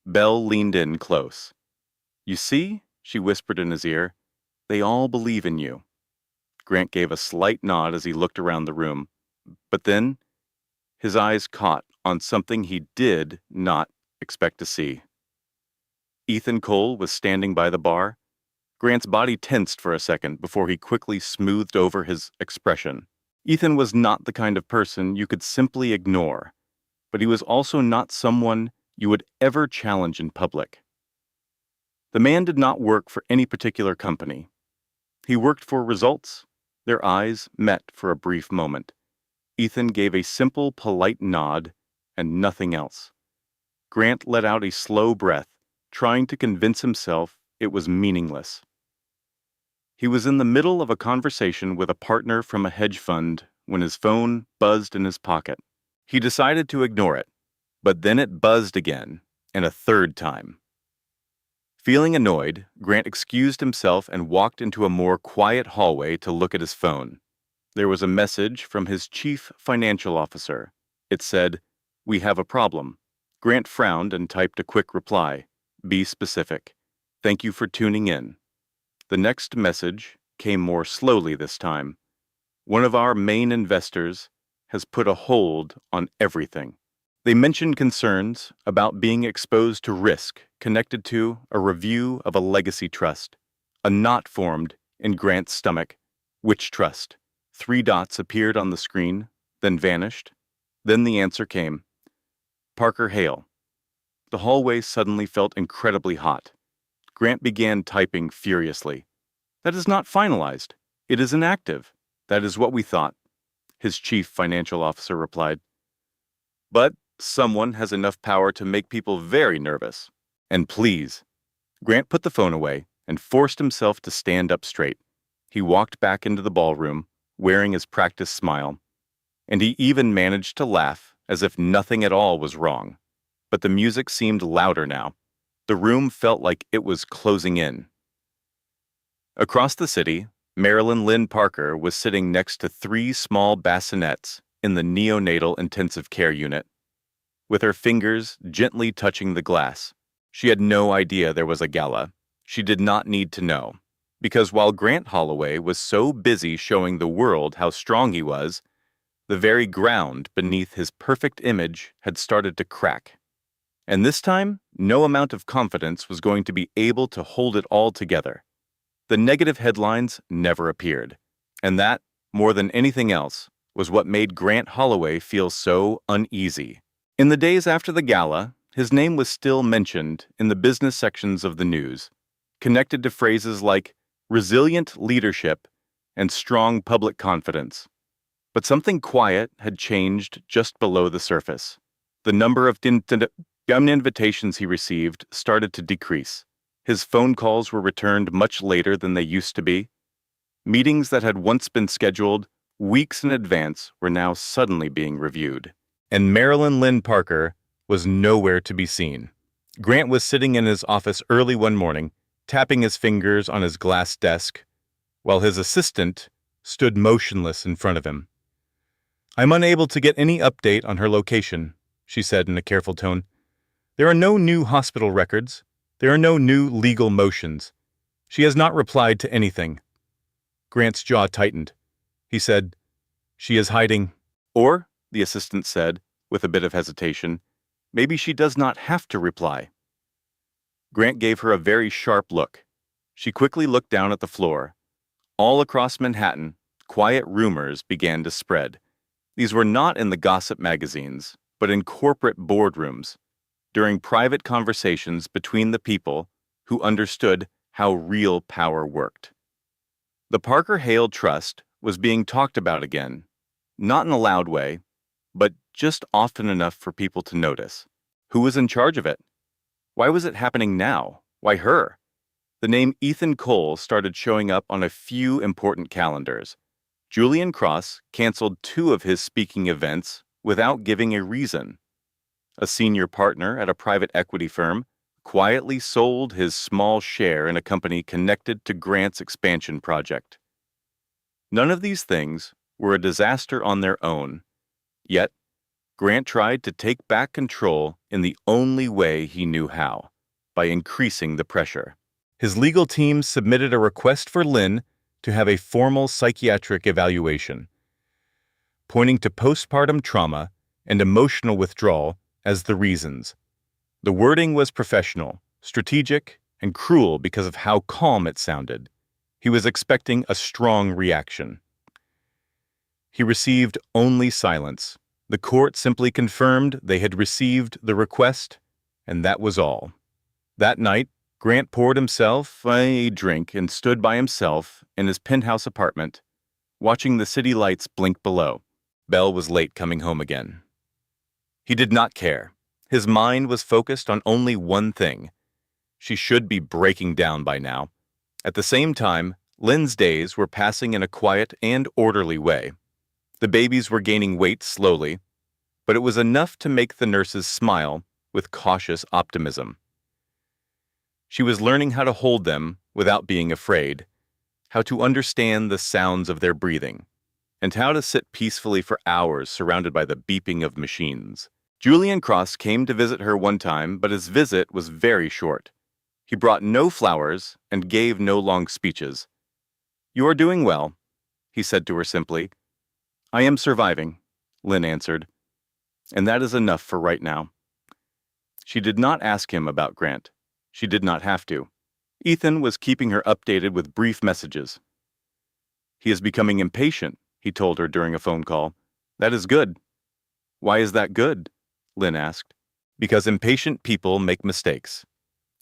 Belle leaned in close. "You see," she whispered in his ear, "they all believe in you." Grant gave a slight nod as he looked around the room, but then his eyes caught on something he did not expect to see. Ethan Cole was standing by the bar. Grant's body tensed for a second before he quickly smoothed over his expression. Ethan was not the kind of person you could simply ignore, but he was also not someone you would ever challenge in public. The man did not work for any particular company. He worked for results. Their eyes met for a brief moment. Ethan gave a simple, polite nod and nothing else. Grant let out a slow breath, trying to convince himself it was meaningless. He was in the middle of a conversation with a partner from a hedge fund when his phone buzzed in his pocket. He decided to ignore it, but then it buzzed again, and a third time. Feeling annoyed, Grant excused himself and walked into a more quiet hallway to look at his phone. There was a message from his chief financial officer. It said, "We have a problem." Grant frowned and typed a quick reply. "Be specific. Thank you for tuning in." The next message came more slowly this time. "One of our main investors has put a hold on everything." They mentioned concerns about being exposed to risk connected to a review of a legacy trust. A knot formed in Grant's stomach. Which trust? 3 dots appeared on the screen, then vanished. Then the answer came. Parker Hale. The hallway suddenly felt incredibly hot. Grant began typing furiously. "That is not finalized. It is inactive." "That is what we thought," his chief financial officer replied. "But someone has enough power to make people very nervous. And please." Grant put the phone away and forced himself to stand up straight. He walked back into the ballroom, wearing his practiced smile, and he even managed to laugh as if nothing at all was wrong. But the music seemed louder now. The room felt like it was closing in. Across the city, Marilyn Lynn Parker was sitting next to 3 small bassinets in the neonatal intensive care unit, with her fingers gently touching the glass. She had no idea there was a gala. She did not need to know, because while Grant Holloway was so busy showing the world how strong he was, the very ground beneath his perfect image had started to crack. And this time, no amount of confidence was going to be able to hold it all together. The negative headlines never appeared, and that, more than anything else, was what made Grant Holloway feel so uneasy. In the days after the gala, his name was still mentioned in the business sections of the news, connected to phrases like resilient leadership and strong public confidence. But something quiet had changed just below the surface. The number of invitations he received started to decrease. His phone calls were returned much later than they used to be. Meetings that had once been scheduled weeks in advance were now suddenly being reviewed. And Marilyn Lynn Parker was nowhere to be seen. Grant was sitting in his office early one morning, tapping his fingers on his glass desk, while his assistant stood motionless in front of him. "I'm unable to get any update on her location," she said in a careful tone. "There are no new hospital records. There are no new legal motions. She has not replied to anything." Grant's jaw tightened. He said, "She is hiding." Or, the assistant said, with a bit of hesitation, "maybe she does not have to reply." Grant gave her a very sharp look. She quickly looked down at the floor. All across Manhattan, quiet rumors began to spread. These were not in the gossip magazines, but in corporate boardrooms, during private conversations between the people who understood how real power worked. The Parker Hale Trust was being talked about again, not in a loud way, but just often enough for people to notice. Who was in charge of it? Why was it happening now? Why her? The name Ethan Cole started showing up on a few important calendars. Julian Cross canceled 2 of his speaking events without giving a reason. A senior partner at a private equity firm quietly sold his small share in a company connected to Grant's expansion project. None of these things were a disaster on their own, yet Grant tried to take back control in the only way he knew how, by increasing the pressure. His legal team submitted a request for Lynn to have a formal psychiatric evaluation, pointing to postpartum trauma and emotional withdrawal as the reasons. The wording was professional, strategic, and cruel because of how calm it sounded. He was expecting a strong reaction. He received only silence. The court simply confirmed they had received the request, and that was all. That night, Grant poured himself a drink and stood by himself in his penthouse apartment, watching the city lights blink below. Belle was late coming home again. He did not care. His mind was focused on only one thing. She should be breaking down by now. At the same time, Lynn's days were passing in a quiet and orderly way. The babies were gaining weight slowly, but it was enough to make the nurses smile with cautious optimism. She was learning how to hold them without being afraid, how to understand the sounds of their breathing, and how to sit peacefully for hours surrounded by the beeping of machines. Julian Cross came to visit her one time, but his visit was very short. He brought no flowers and gave no long speeches. "You are doing well," he said to her simply. "I am surviving," Lynn answered. "And that is enough for right now." She did not ask him about Grant. She did not have to. Ethan was keeping her updated with brief messages. "He is becoming impatient," he told her during a phone call. "That is good." "Why is that good?" Lynn asked. "Because impatient people make mistakes."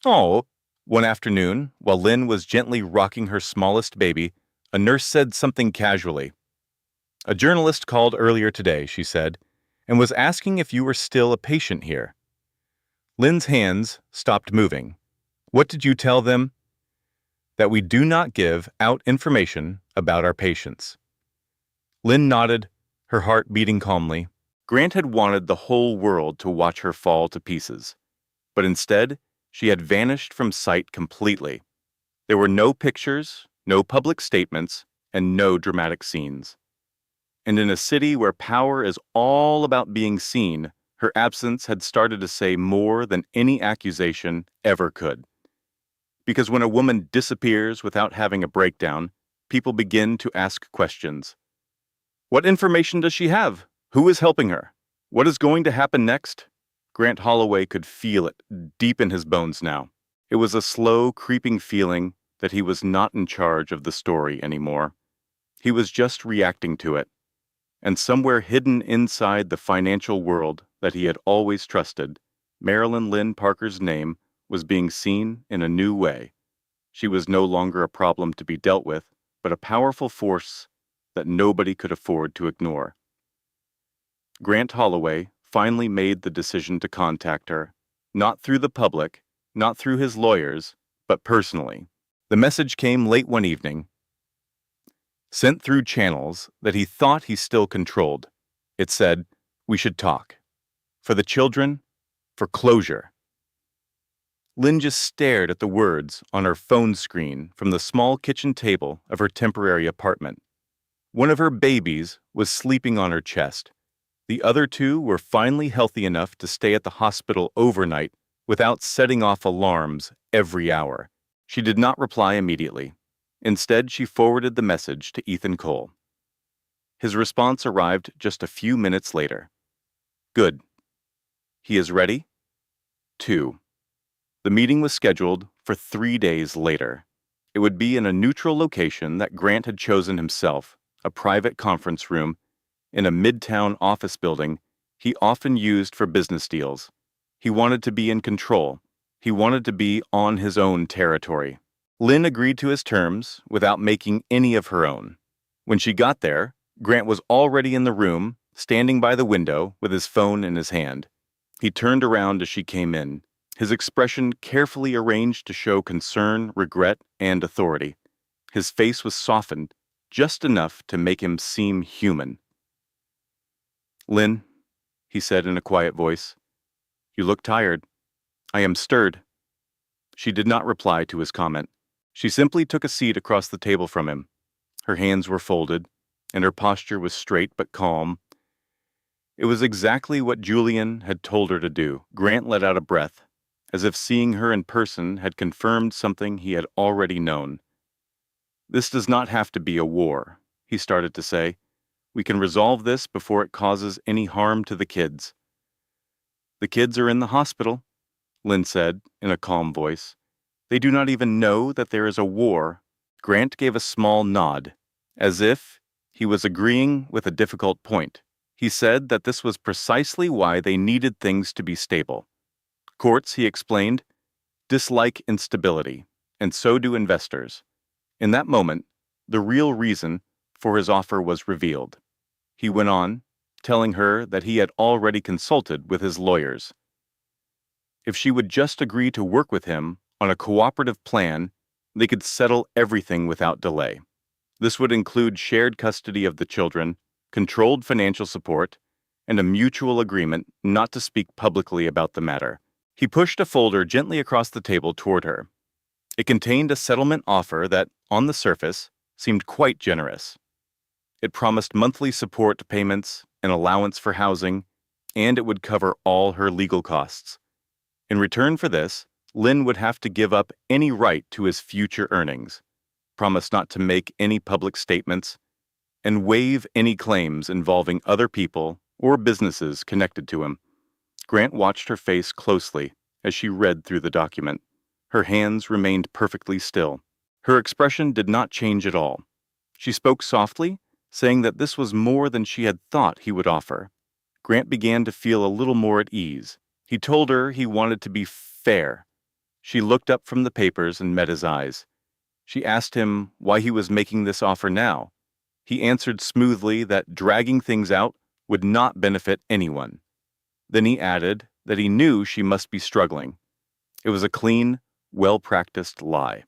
"Oh." One afternoon, while Lynn was gently rocking her smallest baby, a nurse said something casually. "A journalist called earlier today," she said, "and was asking if you were still a patient here." Lynn's hands stopped moving. "What did you tell them?" "That we do not give out information about our patients." Lynn nodded, her heart beating calmly. Grant had wanted the whole world to watch her fall to pieces, but instead, she had vanished from sight completely. There were no pictures, no public statements, and no dramatic scenes. And in a city where power is all about being seen, her absence had started to say more than any accusation ever could. Because when a woman disappears without having a breakdown, people begin to ask questions. What information does she have? Who is helping her? What is going to happen next? Grant Holloway could feel it deep in his bones now. It was a slow, creeping feeling that he was not in charge of the story anymore. He was just reacting to it. And somewhere hidden inside the financial world that he had always trusted, Marilyn Lynn Parker's name was being seen in a new way. She was no longer a problem to be dealt with, but a powerful force that nobody could afford to ignore. Grant Holloway finally made the decision to contact her, not through the public, not through his lawyers, but personally. The message came late one evening, sent through channels that he thought he still controlled. It said, "We should talk. For the children, for closure." Lynn just stared at the words on her phone screen from the small kitchen table of her temporary apartment. One of her babies was sleeping on her chest. The other two were finally healthy enough to stay at the hospital overnight without setting off alarms every hour. She did not reply immediately. Instead, she forwarded the message to Ethan Cole. His response arrived just a few minutes later. Good. He is ready? 2. The meeting was scheduled for 3 days later. It would be in a neutral location that Grant had chosen himself, a private conference room in a midtown office building he often used for business deals. He wanted to be in control. He wanted to be on his own territory. Lynn agreed to his terms without making any of her own. When she got there, Grant was already in the room, standing by the window with his phone in his hand. He turned around as she came in, his expression carefully arranged to show concern, regret, and authority. His face was softened, just enough to make him seem human. "Lynn," he said in a quiet voice, "you look tired. I am stirred." She did not reply to his comment. She simply took a seat across the table from him. Her hands were folded, and her posture was straight but calm. It was exactly what Julian had told her to do. Grant let out a breath, as if seeing her in person had confirmed something he had already known. "This does not have to be a war," he started to say. "We can resolve this before it causes any harm to the kids." "The kids are in the hospital," Lynn said in a calm voice. "They do not even know that there is a war." Grant gave a small nod, as if he was agreeing with a difficult point. He said that this was precisely why they needed things to be stable. Courts, he explained, dislike instability, and so do investors. In that moment, the real reason for his offer was revealed. He went on, telling her that he had already consulted with his lawyers. If she would just agree to work with him on a cooperative plan, they could settle everything without delay. This would include shared custody of the children, controlled financial support, and a mutual agreement not to speak publicly about the matter. He pushed a folder gently across the table toward her. It contained a settlement offer that, on the surface, seemed quite generous. It promised monthly support payments, an allowance for housing, and it would cover all her legal costs. In return for this, Lynn would have to give up any right to his future earnings, promise not to make any public statements, and waive any claims involving other people or businesses connected to him. Grant watched her face closely as she read through the document. Her hands remained perfectly still. Her expression did not change at all. She spoke softly, saying that this was more than she had thought he would offer. Grant began to feel a little more at ease. He told her he wanted to be fair. She looked up from the papers and met his eyes. She asked him why he was making this offer now. He answered smoothly that dragging things out would not benefit anyone. Then he added that he knew she must be struggling. It was a clean, well-practiced lie.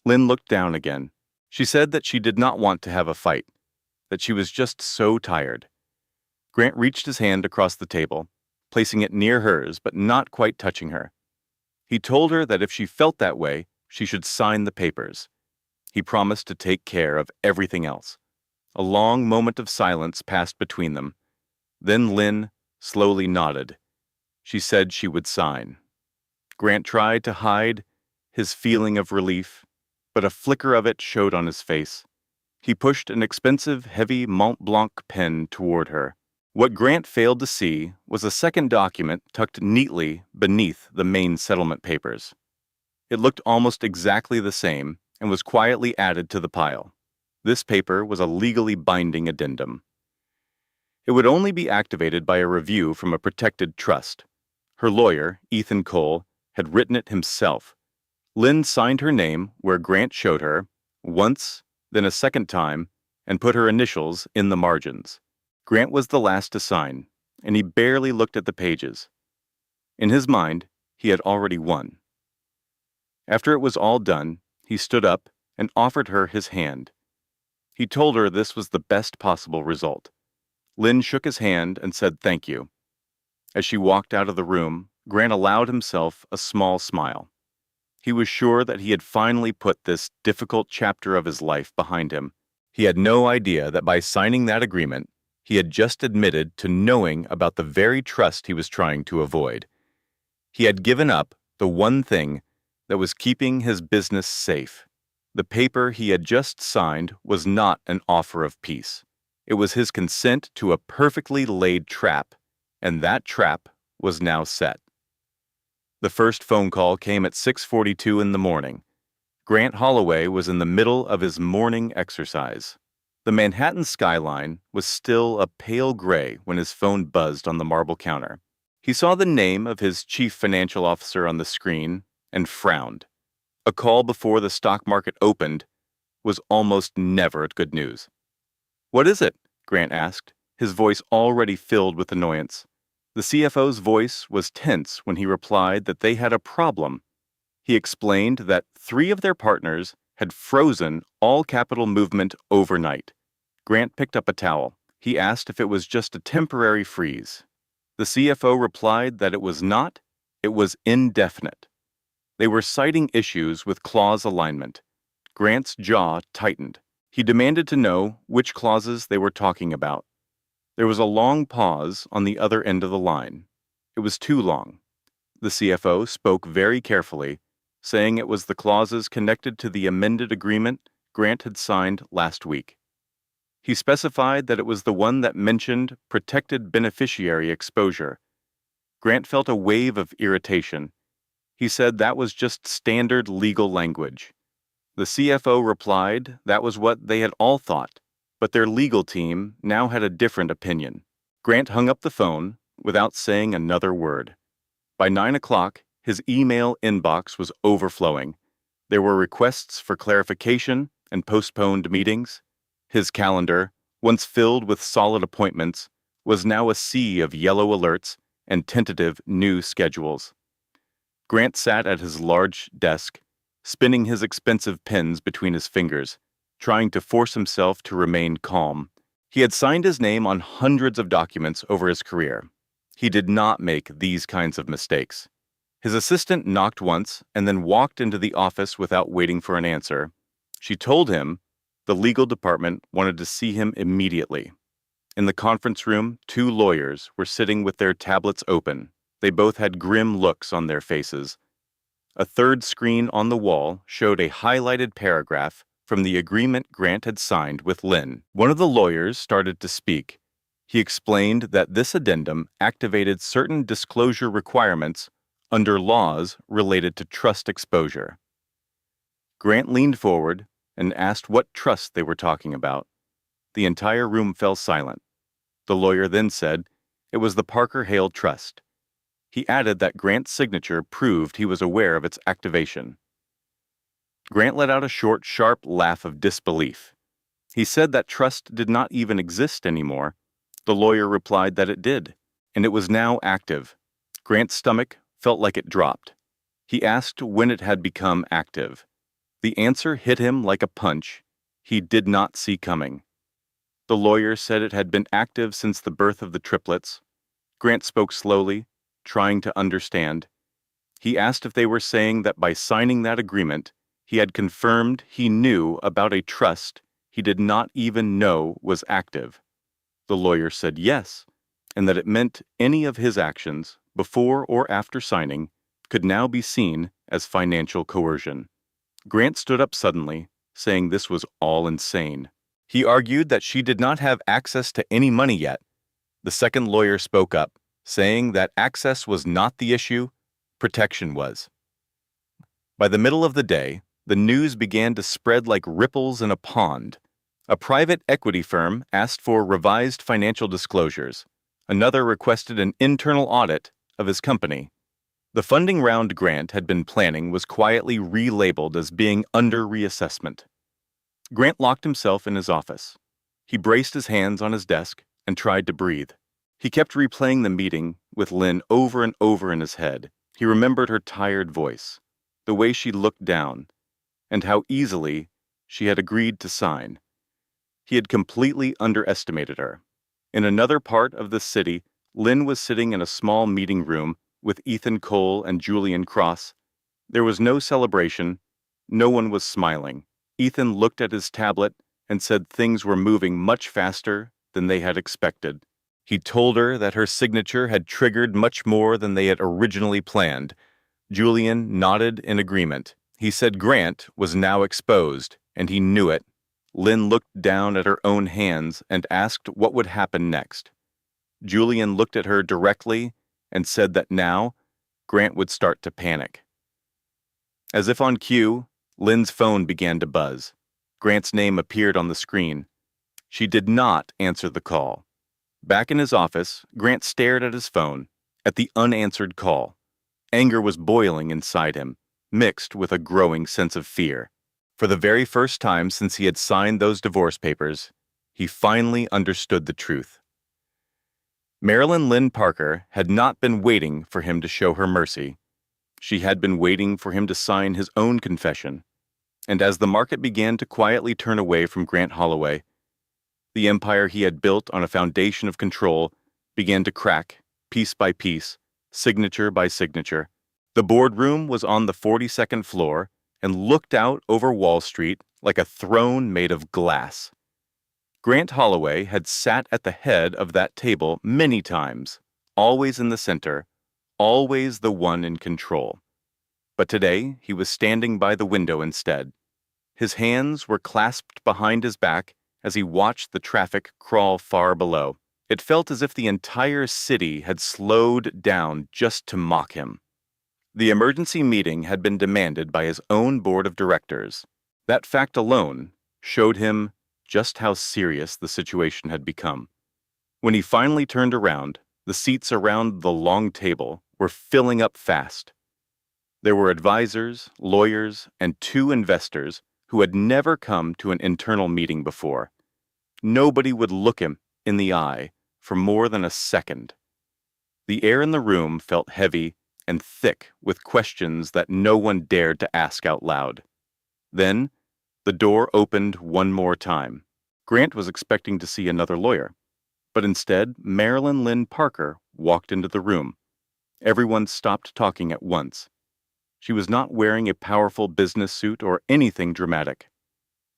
Lynn looked down again. She said that she did not want to have a fight, that she was just so tired. Grant reached his hand across the table, placing it near hers but not quite touching her. He told her that if she felt that way, she should sign the papers. He promised to take care of everything else. A long moment of silence passed between them. Then Lynn slowly nodded. She said she would sign. Grant tried to hide his feeling of relief, but a flicker of it showed on his face. He pushed an expensive, heavy Mont Blanc pen toward her. What Grant failed to see was a second document tucked neatly beneath the main settlement papers. It looked almost exactly the same and was quietly added to the pile. This paper was a legally binding addendum. It would only be activated by a review from a protected trust. Her lawyer, Ethan Cole, had written it himself. Lynn signed her name where Grant showed her, once, then a second time, and put her initials in the margins. Grant was the last to sign, and he barely looked at the pages. In his mind, he had already won. After it was all done, he stood up and offered her his hand. He told her this was the best possible result. Lynn shook his hand and said thank you. As she walked out of the room, Grant allowed himself a small smile. He was sure that he had finally put this difficult chapter of his life behind him. He had no idea that by signing that agreement, he had just admitted to knowing about the very trust he was trying to avoid. He had given up the one thing that was keeping his business safe. The paper he had just signed was not an offer of peace. It was his consent to a perfectly laid trap, and that trap was now set. The first phone call came at 6:42 in the morning. Grant Holloway was in the middle of his morning exercise. The Manhattan skyline was still a pale gray when his phone buzzed on the marble counter. He saw the name of his chief financial officer on the screen and frowned. A call before the stock market opened was almost never good news. "What is it?" Grant asked, his voice already filled with annoyance. The CFO's voice was tense when he replied that they had a problem. He explained that 3 of their partners had frozen all capital movement overnight. Grant picked up a towel. He asked if it was just a temporary freeze. The CFO replied that it was not, it was indefinite. They were citing issues with clause alignment. Grant's jaw tightened. He demanded to know which clauses they were talking about. There was a long pause on the other end of the line. It was too long. The CFO spoke very carefully, saying it was the clauses connected to the amended agreement Grant had signed last week. He specified that it was the one that mentioned protected beneficiary exposure. Grant felt a wave of irritation. He said that was just standard legal language. The CFO replied that was what they had all thought, but their legal team now had a different opinion. Grant hung up the phone without saying another word. By 9 o'clock, his email inbox was overflowing. There were requests for clarification and postponed meetings. His calendar, once filled with solid appointments, was now a sea of yellow alerts and tentative new schedules. Grant sat at his large desk, spinning his expensive pens between his fingers, trying to force himself to remain calm. He had signed his name on hundreds of documents over his career. He did not make these kinds of mistakes. His assistant knocked once and then walked into the office without waiting for an answer. She told him the legal department wanted to see him immediately. In the conference room, 2 lawyers were sitting with their tablets open. They both had grim looks on their faces. A third screen on the wall showed a highlighted paragraph from the agreement Grant had signed with Lynn. One of the lawyers started to speak. He explained that this addendum activated certain disclosure requirements under laws related to trust exposure. Grant leaned forward and asked what trust they were talking about. The entire room fell silent. The lawyer then said it was the Parker Hale Trust. He added that Grant's signature proved he was aware of its activation. Grant let out a short, sharp laugh of disbelief. He said that trust did not even exist anymore. The lawyer replied that it did, and it was now active. Grant's stomach felt like it dropped. He asked when it had become active. The answer hit him like a punch he did not see coming. The lawyer said it had been active since the birth of the triplets. Grant spoke slowly, trying to understand. He asked if they were saying that by signing that agreement, he had confirmed he knew about a trust he did not even know was active. The lawyer said yes, and that it meant any of his actions, before or after signing, could now be seen as financial coercion. Grant stood up suddenly, saying this was all insane. He argued that she did not have access to any money yet. The second lawyer spoke up, saying that access was not the issue, protection was. By the middle of the day, the news began to spread like ripples in a pond. A private equity firm asked for revised financial disclosures. Another requested an internal audit of his company. The funding round Grant had been planning was quietly relabeled as being under reassessment. Grant locked himself in his office. He braced his hands on his desk and tried to breathe. He kept replaying the meeting with Lynn over and over in his head. He remembered her tired voice, the way she looked down, and how easily she had agreed to sign. He had completely underestimated her. In another part of the city, Lynn was sitting in a small meeting room with Ethan Cole and Julian Cross. There was no celebration. No one was smiling. Ethan looked at his tablet and said things were moving much faster than they had expected. He told her that her signature had triggered much more than they had originally planned. Julian nodded in agreement. He said Grant was now exposed, and he knew it. Lynn looked down at her own hands and asked what would happen next. Julian looked at her directly and said that now Grant would start to panic. As if on cue, Lynn's phone began to buzz. Grant's name appeared on the screen. She did not answer the call. Back in his office, Grant stared at his phone, at the unanswered call. Anger was boiling inside him, mixed with a growing sense of fear. For the very first time since he had signed those divorce papers, he finally understood the truth. Marilyn Lynn Parker had not been waiting for him to show her mercy. She had been waiting for him to sign his own confession. And as the market began to quietly turn away from Grant Holloway, the empire he had built on a foundation of control began to crack, piece by piece, signature by signature. The boardroom was on the 42nd floor and looked out over Wall Street like a throne made of glass. Grant Holloway had sat at the head of that table many times, always in the center, always the one in control. But today he was standing by the window instead. His hands were clasped behind his back as he watched the traffic crawl far below. It felt as if the entire city had slowed down just to mock him. The emergency meeting had been demanded by his own board of directors. That fact alone showed him just how serious the situation had become. When he finally turned around, the seats around the long table were filling up fast. There were advisors, lawyers, and 2 investors who had never come to an internal meeting before. Nobody would look him in the eye for more than a second. The air in the room felt heavy and thick with questions that no one dared to ask out loud. Then, the door opened one more time. Grant was expecting to see another lawyer, but instead, Marilyn Lynn Parker walked into the room. Everyone stopped talking at once. She was not wearing a powerful business suit or anything dramatic.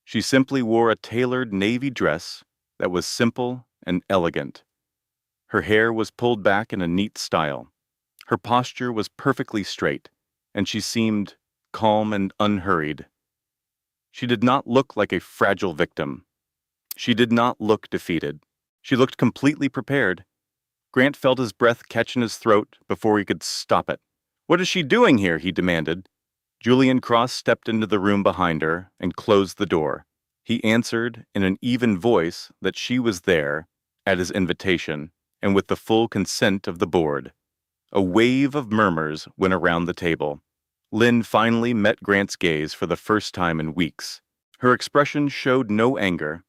She simply wore a tailored navy dress that was simple and elegant. Her hair was pulled back in a neat style. Her posture was perfectly straight, and she seemed calm and unhurried. She did not look like a fragile victim. She did not look defeated. She looked completely prepared. Grant felt his breath catch in his throat before he could stop it. "What is she doing here?" he demanded. Julian Cross stepped into the room behind her and closed the door. He answered in an even voice that she was there, at his invitation, and with the full consent of the board. A wave of murmurs went around the table. Lynn finally met Grant's gaze for the first time in weeks. Her expression showed no anger,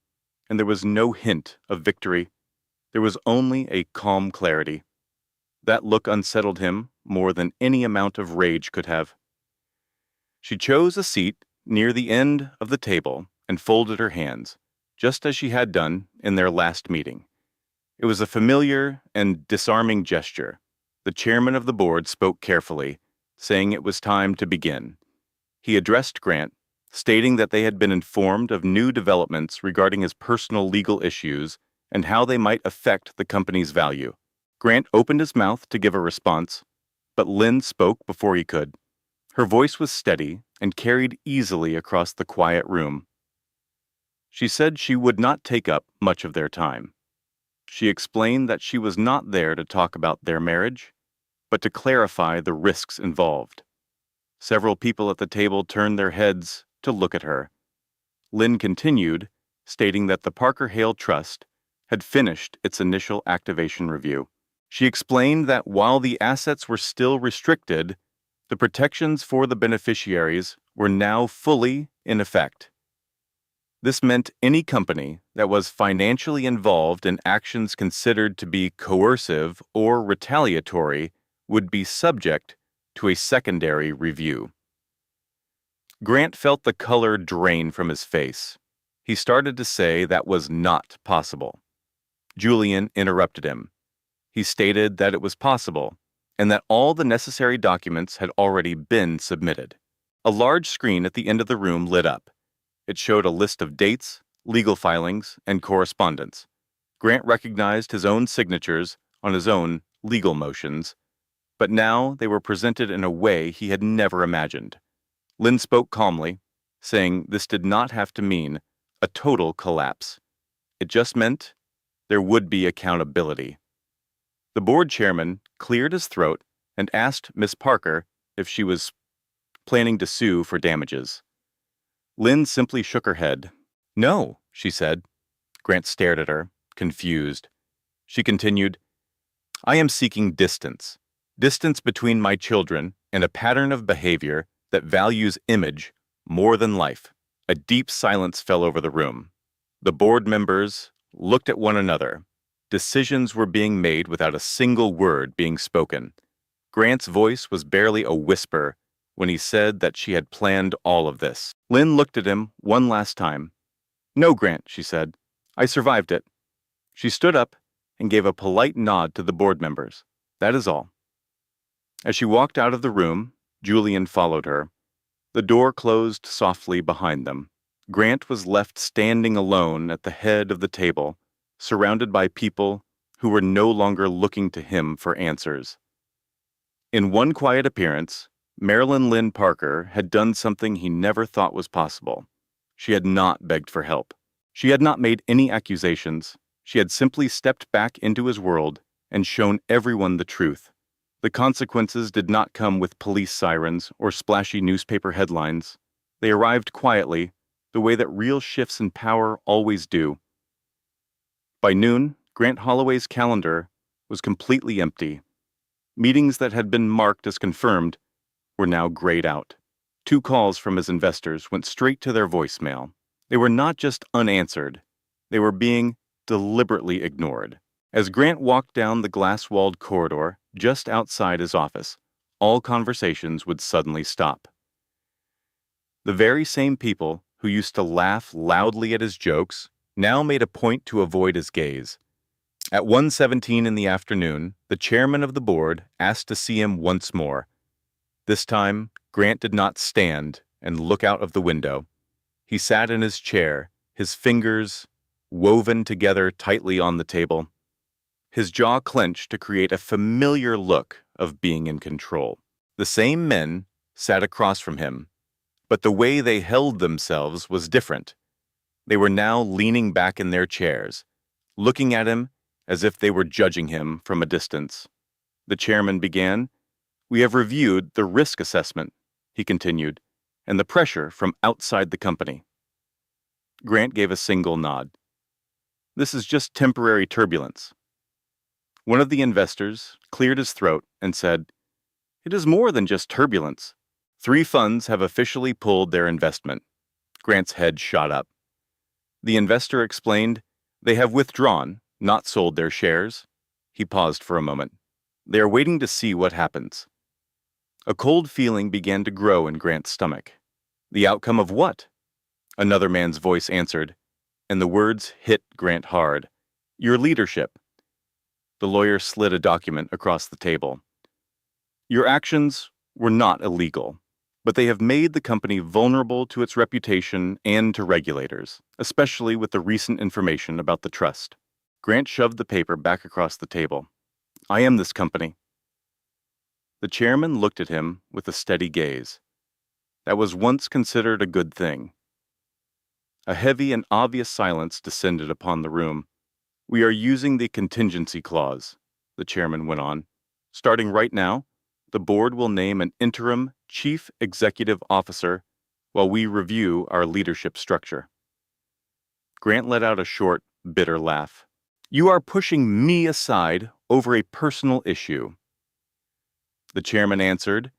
and there was no hint of victory. There was only a calm clarity. That look unsettled him more than any amount of rage could have. She chose a seat near the end of the table and folded her hands, just as she had done in their last meeting. It was a familiar and disarming gesture. The chairman of the board spoke carefully, saying it was time to begin. He addressed Grant, stating that they had been informed of new developments regarding his personal legal issues and how they might affect the company's value. Grant opened his mouth to give a response, but Lynn spoke before he could. Her voice was steady and carried easily across the quiet room. She said she would not take up much of their time. She explained that she was not there to talk about their marriage, but to clarify the risks involved. Several people at the table turned their heads to look at her. Lynn continued, stating that the Parker Hale Trust had finished its initial activation review. She explained that while the assets were still restricted, the protections for the beneficiaries were now fully in effect. This meant any company that was financially involved in actions considered to be coercive or retaliatory would be subject to a secondary review. Grant felt the color drain from his face. He started to say that was not possible. Julian interrupted him. He stated that it was possible, and that all the necessary documents had already been submitted. A large screen at the end of the room lit up. It showed a list of dates, legal filings, and correspondence. Grant recognized his own signatures on his own legal motions, but now they were presented in a way he had never imagined. Lynn spoke calmly, saying this did not have to mean a total collapse. It just meant there would be accountability. The board chairman cleared his throat and asked Miss Parker if she was planning to sue for damages. Lynn simply shook her head. "No," she said. Grant stared at her, confused. She continued, "I am seeking distance. Distance between my children and a pattern of behavior that values image more than life." A deep silence fell over the room. The board members looked at one another. Decisions were being made without a single word being spoken. Grant's voice was barely a whisper when he said that she had planned all of this. Lynn looked at him one last time. "No, Grant," she said. "I survived it." She stood up and gave a polite nod to the board members. "That is all." As she walked out of the room, Julian followed her. The door closed softly behind them. Grant was left standing alone at the head of the table, surrounded by people who were no longer looking to him for answers. In one quiet appearance, Marilyn Lynn Parker had done something he never thought was possible. She had not begged for help. She had not made any accusations. She had simply stepped back into his world and shown everyone the truth. The consequences did not come with police sirens or splashy newspaper headlines. They arrived quietly, the way that real shifts in power always do. By noon, Grant Holloway's calendar was completely empty. Meetings that had been marked as confirmed were now grayed out. 2 calls from his investors went straight to their voicemail. They were not just unanswered, they were being deliberately ignored. As Grant walked down the glass-walled corridor just outside his office, all conversations would suddenly stop. The very same people who used to laugh loudly at his jokes now made a point to avoid his gaze. At 1:17 in the afternoon, the chairman of the board asked to see him once more. This time, Grant did not stand and look out of the window. He sat in his chair, his fingers woven together tightly on the table. His jaw clenched to create a familiar look of being in control. The same men sat across from him, but the way they held themselves was different. They were now leaning back in their chairs, looking at him as if they were judging him from a distance. The chairman began, "We have reviewed the risk assessment," he continued, "and the pressure from outside the company." Grant gave a single nod. "This is just temporary turbulence." One of the investors cleared his throat and said, "It is more than just turbulence. 3 funds have officially pulled their investment." Grant's head shot up. The investor explained, "They have withdrawn, not sold their shares." He paused for a moment. "They are waiting to see what happens." A cold feeling began to grow in Grant's stomach. "The outcome of what?" Another man's voice answered, and the words hit Grant hard. "Your leadership." The lawyer slid a document across the table. "Your actions were not illegal, but they have made the company vulnerable to its reputation and to regulators, especially with the recent information about the trust. Grant shoved the paper back across the table. I am this company. The chairman looked at him with a steady gaze. That was once considered a good thing. A heavy and obvious silence descended upon the room. We are using the contingency clause, the chairman went on. Starting right now, the board will name an interim chief executive officer while we review our leadership structure. Grant let out a short, bitter laugh. You are pushing me aside over a personal issue. The chairman answered,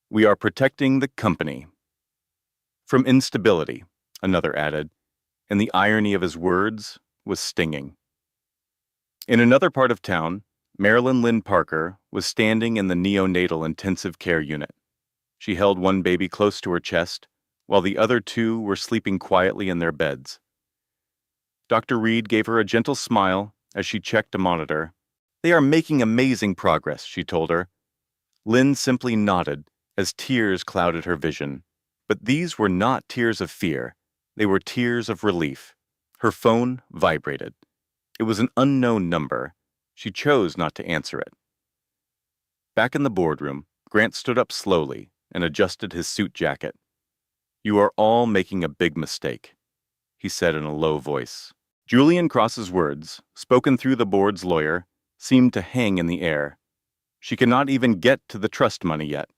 We are protecting the company. From instability, another added, and the irony of his words was stinging. In another part of town, Marilyn Lynn Parker was standing in the neonatal intensive care unit. She held one baby close to her chest, while the other two were sleeping quietly in their beds. Dr. Reed gave her a gentle smile as she checked a monitor. They are making amazing progress, she told her. Lynn simply nodded as tears clouded her vision. But these were not tears of fear. They were tears of relief. Her phone vibrated. It was an unknown number. She chose not to answer it. Back in the boardroom, Grant stood up slowly and adjusted his suit jacket. You are all making a big mistake, he said in a low voice. Julian Cross's words, spoken through the board's lawyer, seemed to hang in the air. She cannot even get to the trust money yet.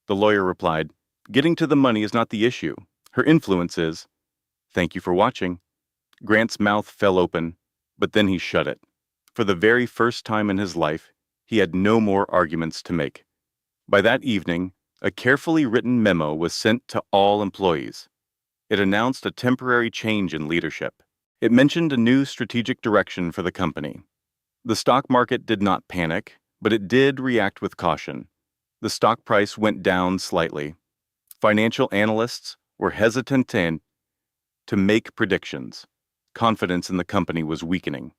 The lawyer replied, Getting to the money is not the issue. Her influence is. Thank you for watching. Grant's mouth fell open, but then he shut it. For the very first time in his life, he had no more arguments to make. By that evening, a carefully written memo was sent to all employees. It announced a temporary change in leadership. It mentioned a new strategic direction for the company. The stock market did not panic, but it did react with caution. The stock price went down slightly. Financial analysts were hesitant to make predictions. Confidence in the company was weakening.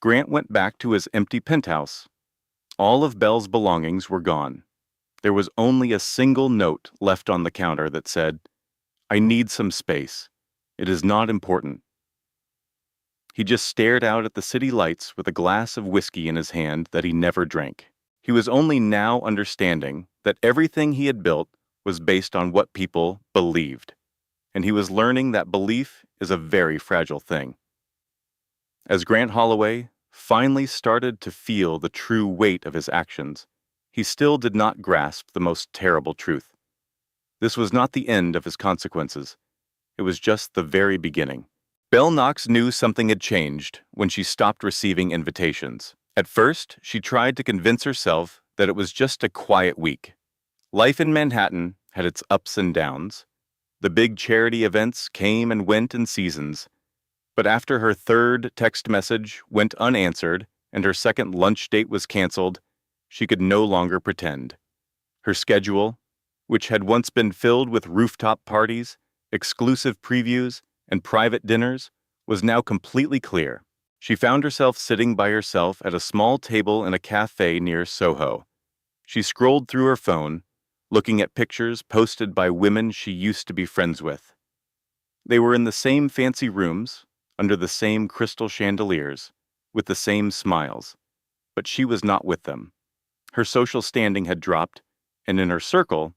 Grant went back to his empty penthouse. All of Belle's belongings were gone. There was only a single note left on the counter that said, I need some space. It is not important. He just stared out at the city lights with a glass of whiskey in his hand that he never drank. He was only now understanding that everything he had built was based on what people believed, and he was learning that belief is a very fragile thing. As Grant Holloway finally started to feel the true weight of his actions, he still did not grasp the most terrible truth. This was not the end of his consequences. It was just the very beginning. Belle Knox knew something had changed when she stopped receiving invitations. At first, she tried to convince herself that it was just a quiet week. Life in Manhattan had its ups and downs. The big charity events came and went in seasons. But after her third text message went unanswered and her second lunch date was canceled, she could no longer pretend. Her schedule, which had once been filled with rooftop parties, exclusive previews, and private dinners, was now completely clear. She found herself sitting by herself at a small table in a cafe near Soho. She scrolled through her phone, looking at pictures posted by women she used to be friends with. They were in the same fancy rooms, under the same crystal chandeliers, with the same smiles, but she was not with them. Her social standing had dropped, and in her circle,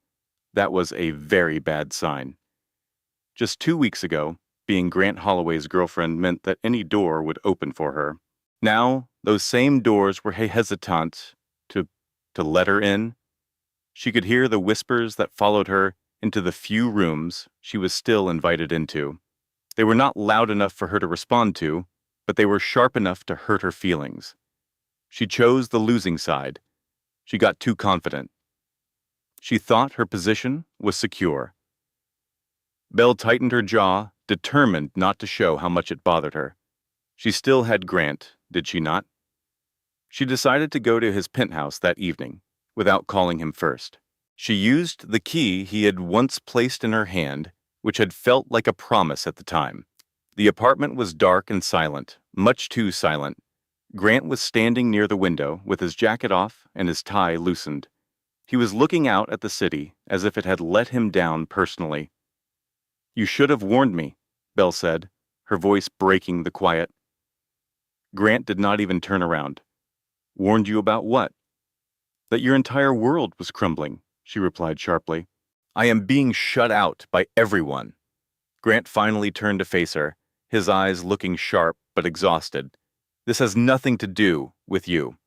that was a very bad sign. Just 2 weeks ago, being Grant Holloway's girlfriend meant that any door would open for her. Now, those same doors were hesitant to let her in. She could hear the whispers that followed her into the few rooms she was still invited into. They were not loud enough for her to respond to, but they were sharp enough to hurt her feelings. She chose the losing side. She got too confident. She thought her position was secure. Belle tightened her jaw, determined not to show how much it bothered her. She still had Grant, did she not? She decided to go to his penthouse that evening, without calling him first. She used the key he had once placed in her hand, which had felt like a promise at the time. The apartment was dark and silent, much too silent. Grant was standing near the window with his jacket off and his tie loosened. He was looking out at the city as if it had let him down personally. "You should have warned me," Belle said, her voice breaking the quiet. Grant did not even turn around. "Warned you about what?" "That your entire world was crumbling," she replied sharply. "I am being shut out by everyone." Grant finally turned to face her, his eyes looking sharp but exhausted. "This has nothing to do with you.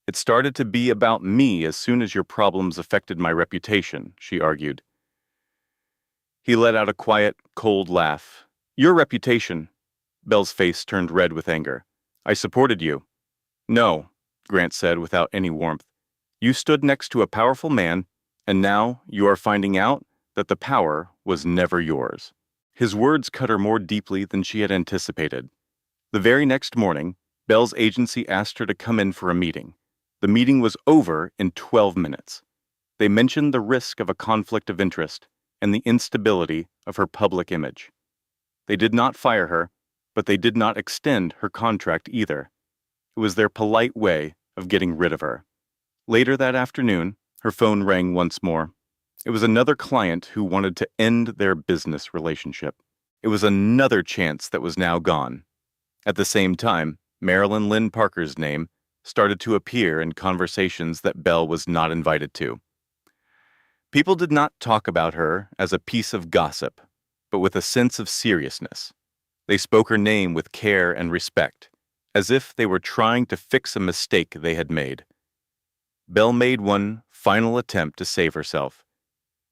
It started to be about me as soon as your problems affected my reputation," she argued. He let out a quiet, cold laugh. "Your reputation?" Belle's face turned red with anger. "I supported you." "No," Grant said without any warmth. "You stood next to a powerful man, and now you are finding out that the power was never yours." His words cut her more deeply than she had anticipated. The very next morning, Belle's agency asked her to come in for a meeting. The meeting was over in 12 minutes. They mentioned the risk of a conflict of interest and the instability of her public image. They did not fire her, but they did not extend her contract either. It was their polite way of getting rid of her. Later that afternoon, her phone rang once more. It was another client who wanted to end their business relationship. It was another chance that was now gone. At the same time, Marilyn Lynn Parker's name started to appear in conversations that Belle was not invited to. People did not talk about her as a piece of gossip, but with a sense of seriousness. They spoke her name with care and respect, as if they were trying to fix a mistake they had made. Belle made one final attempt to save herself.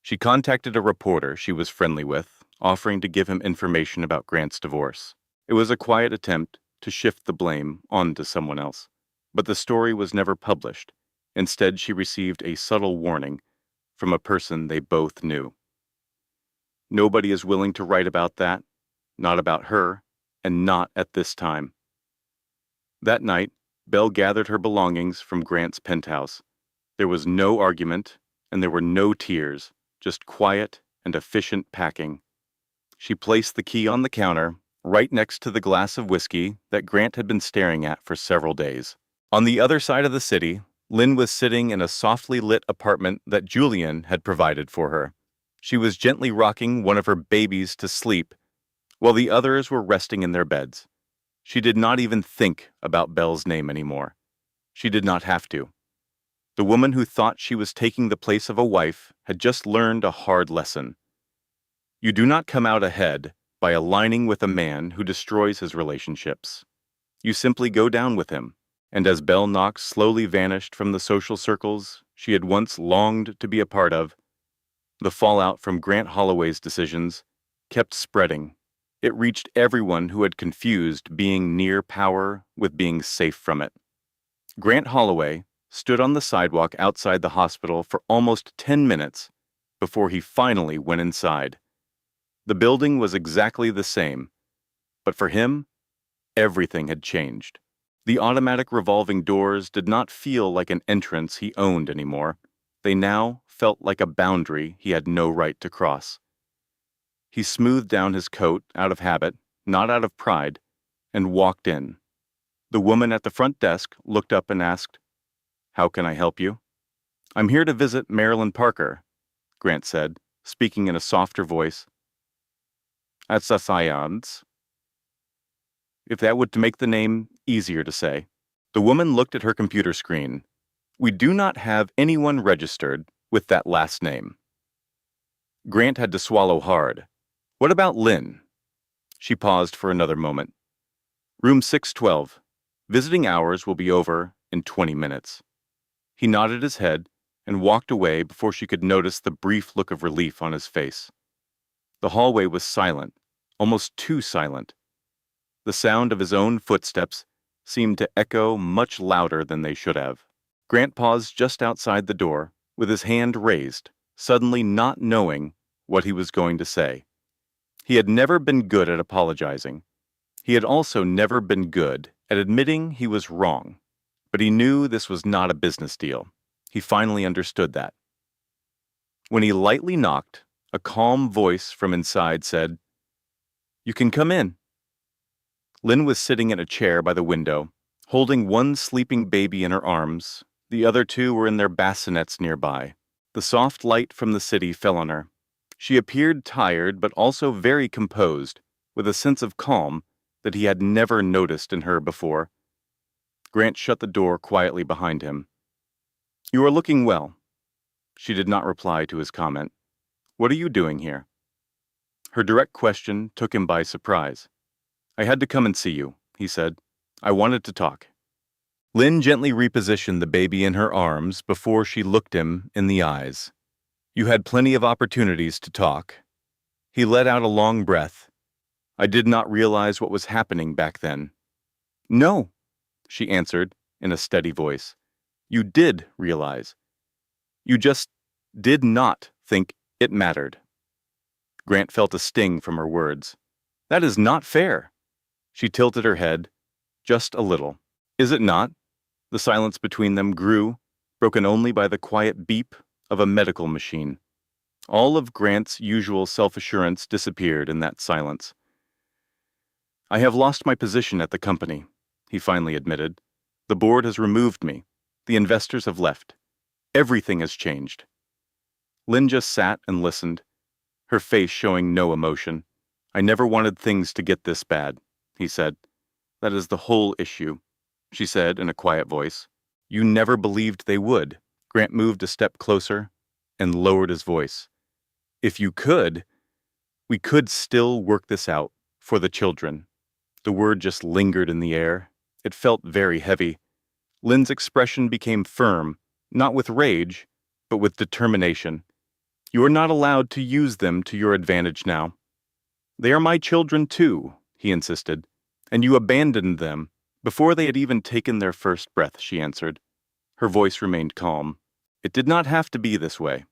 She contacted a reporter she was friendly with, offering to give him information about Grant's divorce. It was a quiet attempt to shift the blame onto someone else, but the story was never published. Instead, she received a subtle warning from a person they both knew. Nobody is willing to write about that, not about her, and not at this time. That night, Belle gathered her belongings from Grant's penthouse. There was no argument, and there were no tears, just quiet and efficient packing. She placed the key on the counter, right next to the glass of whiskey that Grant had been staring at for several days. On the other side of the city, Lynn was sitting in a softly lit apartment that Julian had provided for her. She was gently rocking one of her babies to sleep, while the others were resting in their beds. She did not even think about Belle's name anymore. She did not have to. The woman who thought she was taking the place of a wife had just learned a hard lesson. You do not come out ahead by aligning with a man who destroys his relationships. You simply go down with him. And as Belle Knox slowly vanished from the social circles she had once longed to be a part of, the fallout from Grant Holloway's decisions kept spreading. It reached everyone who had confused being near power with being safe from it. Grant Holloway stood on the sidewalk outside the hospital for almost 10 minutes before he finally went inside. The building was exactly the same, but for him, everything had changed. The automatic revolving doors did not feel like an entrance he owned anymore. They now felt like a boundary he had no right to cross. He smoothed down his coat out of habit, not out of pride, and walked in. The woman at the front desk looked up and asked, "How can I help you?" "I'm here to visit Marilyn Parker," Grant said, speaking in a softer voice. "That's a science," if that would make the name easier to say. The woman looked at her computer screen. "We do not have anyone registered with that last name." Grant had to swallow hard. "What about Lynn?" She paused for another moment. "Room 612. Visiting hours will be over in 20 minutes. He nodded his head and walked away before she could notice the brief look of relief on his face. The hallway was silent, almost too silent. The sound of his own footsteps seemed to echo much louder than they should have. Grant paused just outside the door, with his hand raised, suddenly not knowing what he was going to say. He had never been good at apologizing. He had also never been good at admitting he was wrong. But he knew this was not a business deal. He finally understood that. When he lightly knocked, a calm voice from inside said, "You can come in." Lynn was sitting in a chair by the window, holding one sleeping baby in her arms The other two were in their bassinets nearby. The soft light from the city fell on her. She appeared tired but also very composed, with a sense of calm that he had never noticed in her before. Grant shut the door quietly behind him. "You are looking well." She did not reply to his comment. "What are you doing here?" Her direct question took him by surprise. "I had to come and see you," he said. "I wanted to talk." Lynn gently repositioned the baby in her arms before she looked him in the eyes. "You had plenty of opportunities to talk." He let out a long breath. "I did not realize what was happening back then." "No," she answered in a steady voice. "You did realize. You just did not think it mattered." Grant felt a sting from her words. "That is not fair." She tilted her head, just a little. "Is it not?" The silence between them grew, broken only by the quiet beep of a medical machine. All of Grant's usual self-assurance disappeared in that silence. "I have lost my position at the company," he finally admitted. "The board has removed me. The investors have left. Everything has changed." Lynn just sat and listened, her face showing no emotion. "I never wanted things to get this bad," he said. "That is the whole issue," she said in a quiet voice. "You never believed they would." Grant moved a step closer and lowered his voice. "If you could, we could still work this out for the children." The word just lingered in the air. It felt very heavy. Lynn's expression became firm, not with rage, but with determination. "You are not allowed to use them to your advantage now." "They are my children too," he insisted. "And you abandoned them before they had even taken their first breath," she answered. Her voice remained calm. "It did not have to be this way."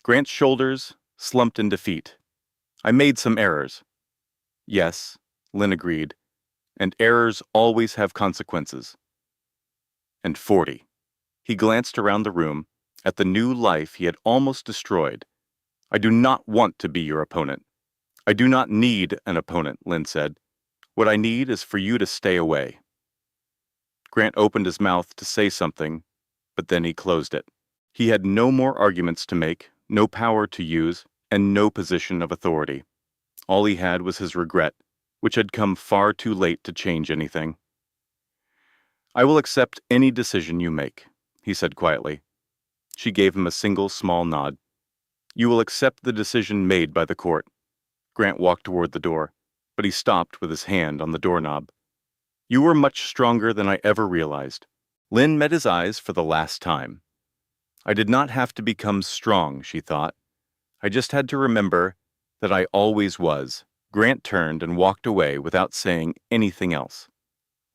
Grant's shoulders slumped in defeat. "I made some errors." "Yes," Lynn agreed, "and errors always have consequences." And 40. He glanced around the room at the new life he had almost destroyed. "I do not want to be your opponent." "I do not need an opponent," Lynn said. "What I need is for you to stay away." Grant opened his mouth to say something, but then he closed it. He had no more arguments to make, no power to use, and no position of authority. All he had was his regret, which had come far too late to change anything. "I will accept any decision you make," he said quietly. She gave him a single small nod. "You will accept the decision made by the court." Grant walked toward the door, but he stopped with his hand on the doorknob. "You were much stronger than I ever realized." Lynn met his eyes for the last time. "I did not have to become strong," she thought. "I just had to remember that I always was." Grant turned and walked away without saying anything else.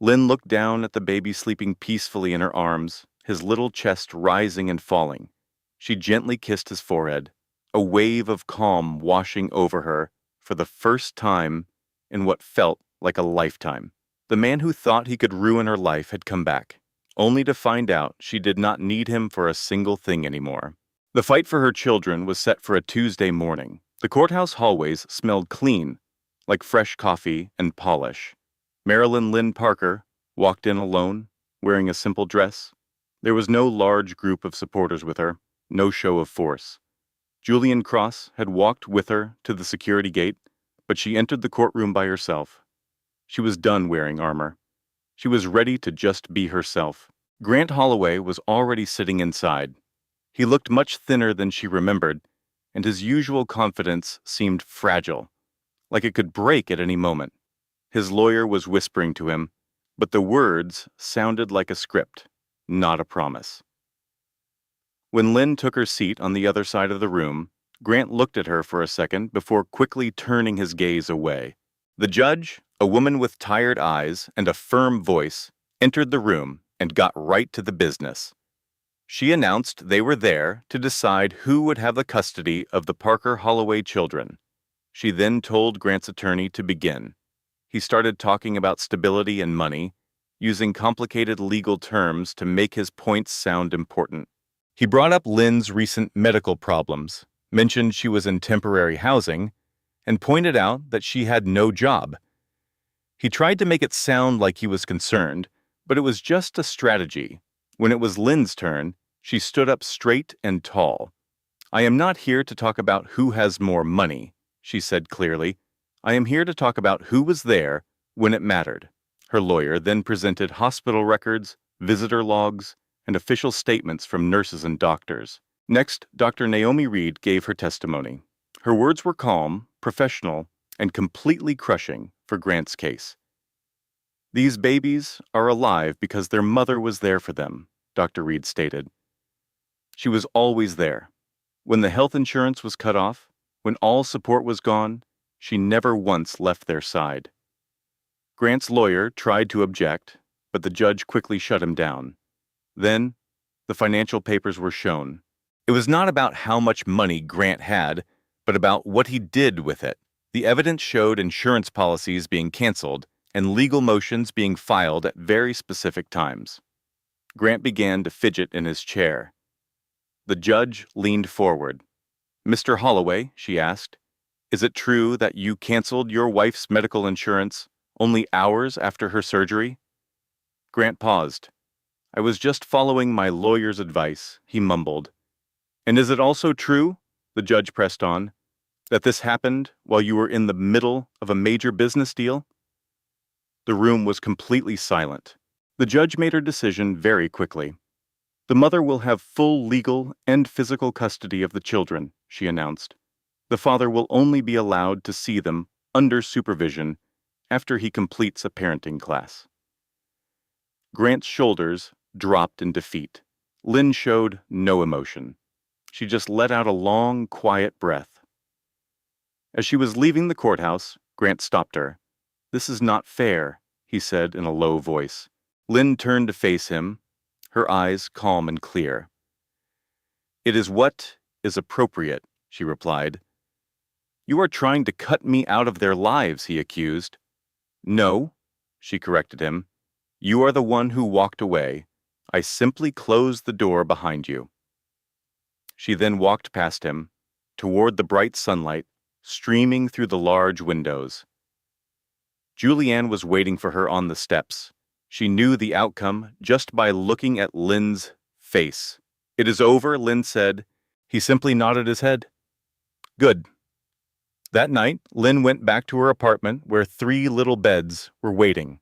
Lynn looked down at the baby sleeping peacefully in her arms, his little chest rising and falling. She gently kissed his forehead, a wave of calm washing over her for the first time in what felt like a lifetime. The man who thought he could ruin her life had come back, only to find out she did not need him for a single thing anymore. The fight for her children was set for a Tuesday morning. The courthouse hallways smelled clean, like fresh coffee and polish. Marilyn Lynn Parker walked in alone, wearing a simple dress. There was no large group of supporters with her, no show of force. Julian Cross had walked with her to the security gate, but she entered the courtroom by herself. She was done wearing armor. She was ready to just be herself. Grant Holloway was already sitting inside. He looked much thinner than she remembered, and his usual confidence seemed fragile, like it could break at any moment. His lawyer was whispering to him, but the words sounded like a script, not a promise. When Lynn took her seat on the other side of the room, Grant looked at her for a second before quickly turning his gaze away. The judge, a woman with tired eyes and a firm voice, entered the room and got right to the business. She announced they were there to decide who would have the custody of the Parker Holloway children. She then told Grant's attorney to begin. He started talking about stability and money, using complicated legal terms to make his points sound important. He brought up Lynn's recent medical problems, mentioned she was in temporary housing, and pointed out that she had no job. He tried to make it sound like he was concerned, but it was just a strategy, When it was Lynn's turn, she stood up straight and tall. "I am not here to talk about who has more money," she said clearly. "I am here to talk about who was there when it mattered." Her lawyer then presented hospital records, visitor logs, and official statements from nurses and doctors. Next, Dr. Naomi Reed gave her testimony. Her words were calm, professional, and completely crushing for Grant's case. "These babies are alive because their mother was there for them," Dr. Reed stated. "She was always there. When the health insurance was cut off, when all support was gone, she never once left their side." Grant's lawyer tried to object, but the judge quickly shut him down. Then, the financial papers were shown. It was not about how much money Grant had, but about what he did with it. The evidence showed insurance policies being canceled and legal motions being filed at very specific times. Grant began to fidget in his chair. The judge leaned forward. "Mr. Holloway," she asked, "is it true that you canceled your wife's medical insurance only hours after her surgery?" Grant paused. "I was just following my lawyer's advice," he mumbled. "And is it also true," the judge pressed on, "that this happened while you were in the middle of a major business deal?" The room was completely silent. The judge made her decision very quickly. "The mother will have full legal and physical custody of the children," she announced. "The father will only be allowed to see them under supervision after he completes a parenting class." Grant's shoulders dropped in defeat. Lynn showed no emotion. She just let out a long, quiet breath. As she was leaving the courthouse, Grant stopped her. "This is not fair," he said in a low voice. Lynn turned to face him, her eyes calm and clear. "It is what is appropriate," she replied. "You are trying to cut me out of their lives," he accused. "No," she corrected him. "You are the one who walked away. I simply closed the door behind you." She then walked past him, toward the bright sunlight streaming through the large windows. Julianne was waiting for her on the steps. She knew the outcome just by looking at Lynn's face. "It is over," Lynn said. He simply nodded his head. "Good." That night, Lynn went back to her apartment where 3 little beds were waiting.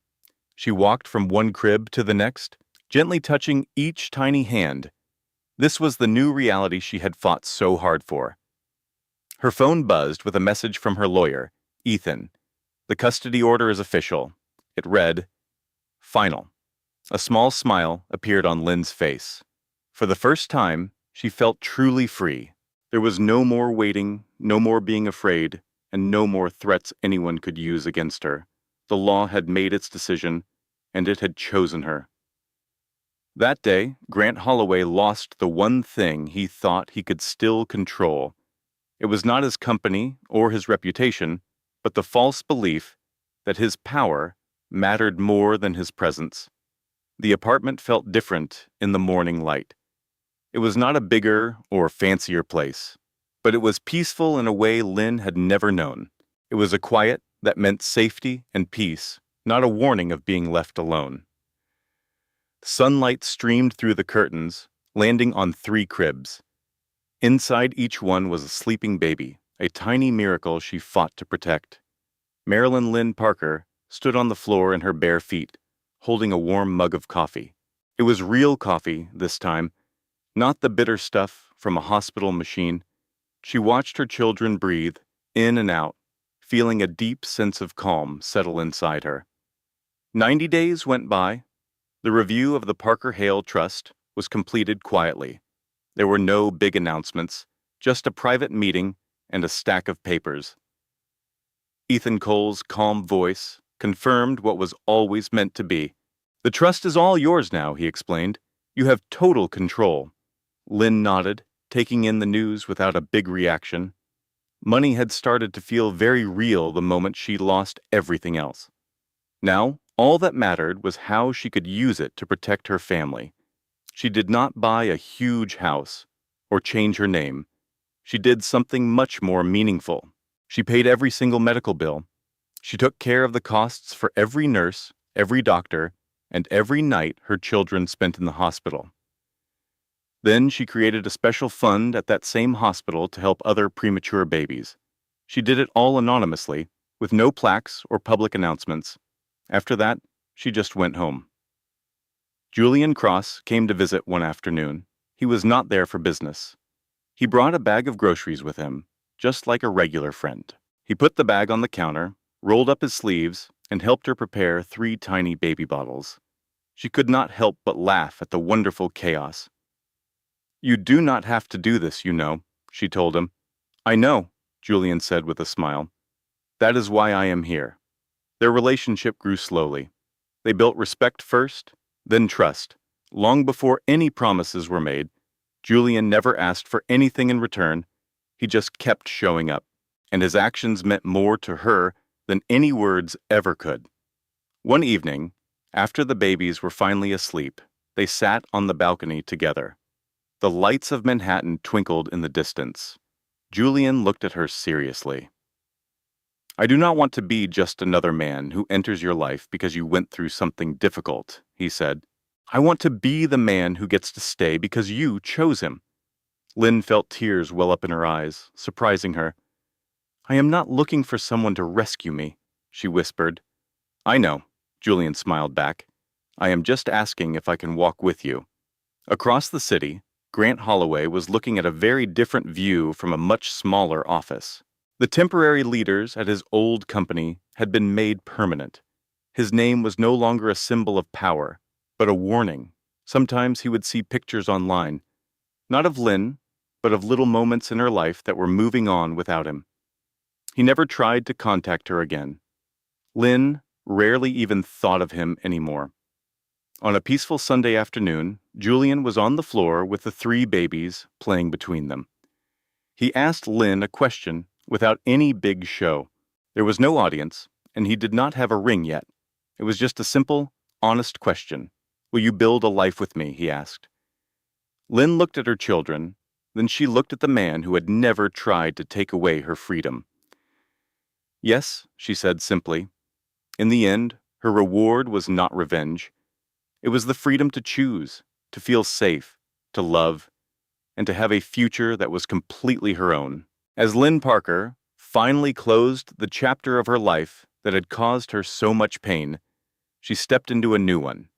She walked from one crib to the next, gently touching each tiny hand. This was the new reality she had fought so hard for. Her phone buzzed with a message from her lawyer, Ethan. "The custody order is official." It read, "Final." A small smile appeared on Lynn's face. For the first time, she felt truly free. There was no more waiting, no more being afraid, and no more threats anyone could use against her. The law had made its decision, and it had chosen her. That day, Grant Holloway lost the one thing he thought he could still control. It was not his company or his reputation, but the false belief that his power mattered more than his presence. The apartment felt different in the morning light. It was not a bigger or fancier place, but it was peaceful in a way Lynn had never known. It was a quiet that meant safety and peace, not a warning of being left alone. Sunlight streamed through the curtains, landing on 3 cribs. Inside each one was a sleeping baby, a tiny miracle she fought to protect. Marilyn Lynn Parker stood on the floor in her bare feet, holding a warm mug of coffee. It was real coffee this time, not the bitter stuff from a hospital machine. She watched her children breathe in and out, feeling a deep sense of calm settle inside her. 90 days went by. The review of the Parker Hale Trust was completed quietly. There were no big announcements, just a private meeting and a stack of papers. Ethan Cole's calm voice confirmed what was always meant to be. "The trust is all yours now," he explained. "You have total control." Lynn nodded, taking in the news without a big reaction. Money had started to feel very real the moment she lost everything else. Now, all that mattered was how she could use it to protect her family. She did not buy a huge house or change her name. She did something much more meaningful. She paid every single medical bill. She took care of the costs for every nurse, every doctor, and every night her children spent in the hospital. Then she created a special fund at that same hospital to help other premature babies. She did it all anonymously, with no plaques or public announcements. After that, she just went home. Julian Cross came to visit one afternoon. He was not there for business. He brought a bag of groceries with him, just like a regular friend. He put the bag on the counter, rolled up his sleeves, and helped her prepare 3 tiny baby bottles. She could not help but laugh at the wonderful chaos. "You do not have to do this, you know," she told him. "I know," Julian said with a smile. "That is why I am here." Their relationship grew slowly. They built respect first, then trust. Long before any promises were made, Julian never asked for anything in return. He just kept showing up, and his actions meant more to her than any words ever could. One evening, after the babies were finally asleep, they sat on the balcony together. The lights of Manhattan twinkled in the distance. Julian looked at her seriously. "I do not want to be just another man who enters your life because you went through something difficult," he said. "I want to be the man who gets to stay because you chose him." Lynn felt tears well up in her eyes, surprising her. "I am not looking for someone to rescue me," she whispered. "I know," Julian smiled back. "I am just asking if I can walk with you." Across the city, Grant Holloway was looking at a very different view from a much smaller office. The temporary leaders at his old company had been made permanent. His name was no longer a symbol of power, but a warning. Sometimes he would see pictures online, not of Lynn, but of little moments in her life that were moving on without him. He never tried to contact her again. Lynn rarely even thought of him anymore. On a peaceful Sunday afternoon, Julian was on the floor with the 3 babies playing between them. He asked Lynn a question without any big show. There was no audience, and he did not have a ring yet. It was just a simple, honest question. "Will you build a life with me?" he asked. Lynn looked at her children, then she looked at the man who had never tried to take away her freedom. "Yes," she said simply. In the end, her reward was not revenge. It was the freedom to choose, to feel safe, to love, and to have a future that was completely her own. As Lynn Parker finally closed the chapter of her life that had caused her so much pain, she stepped into a new one.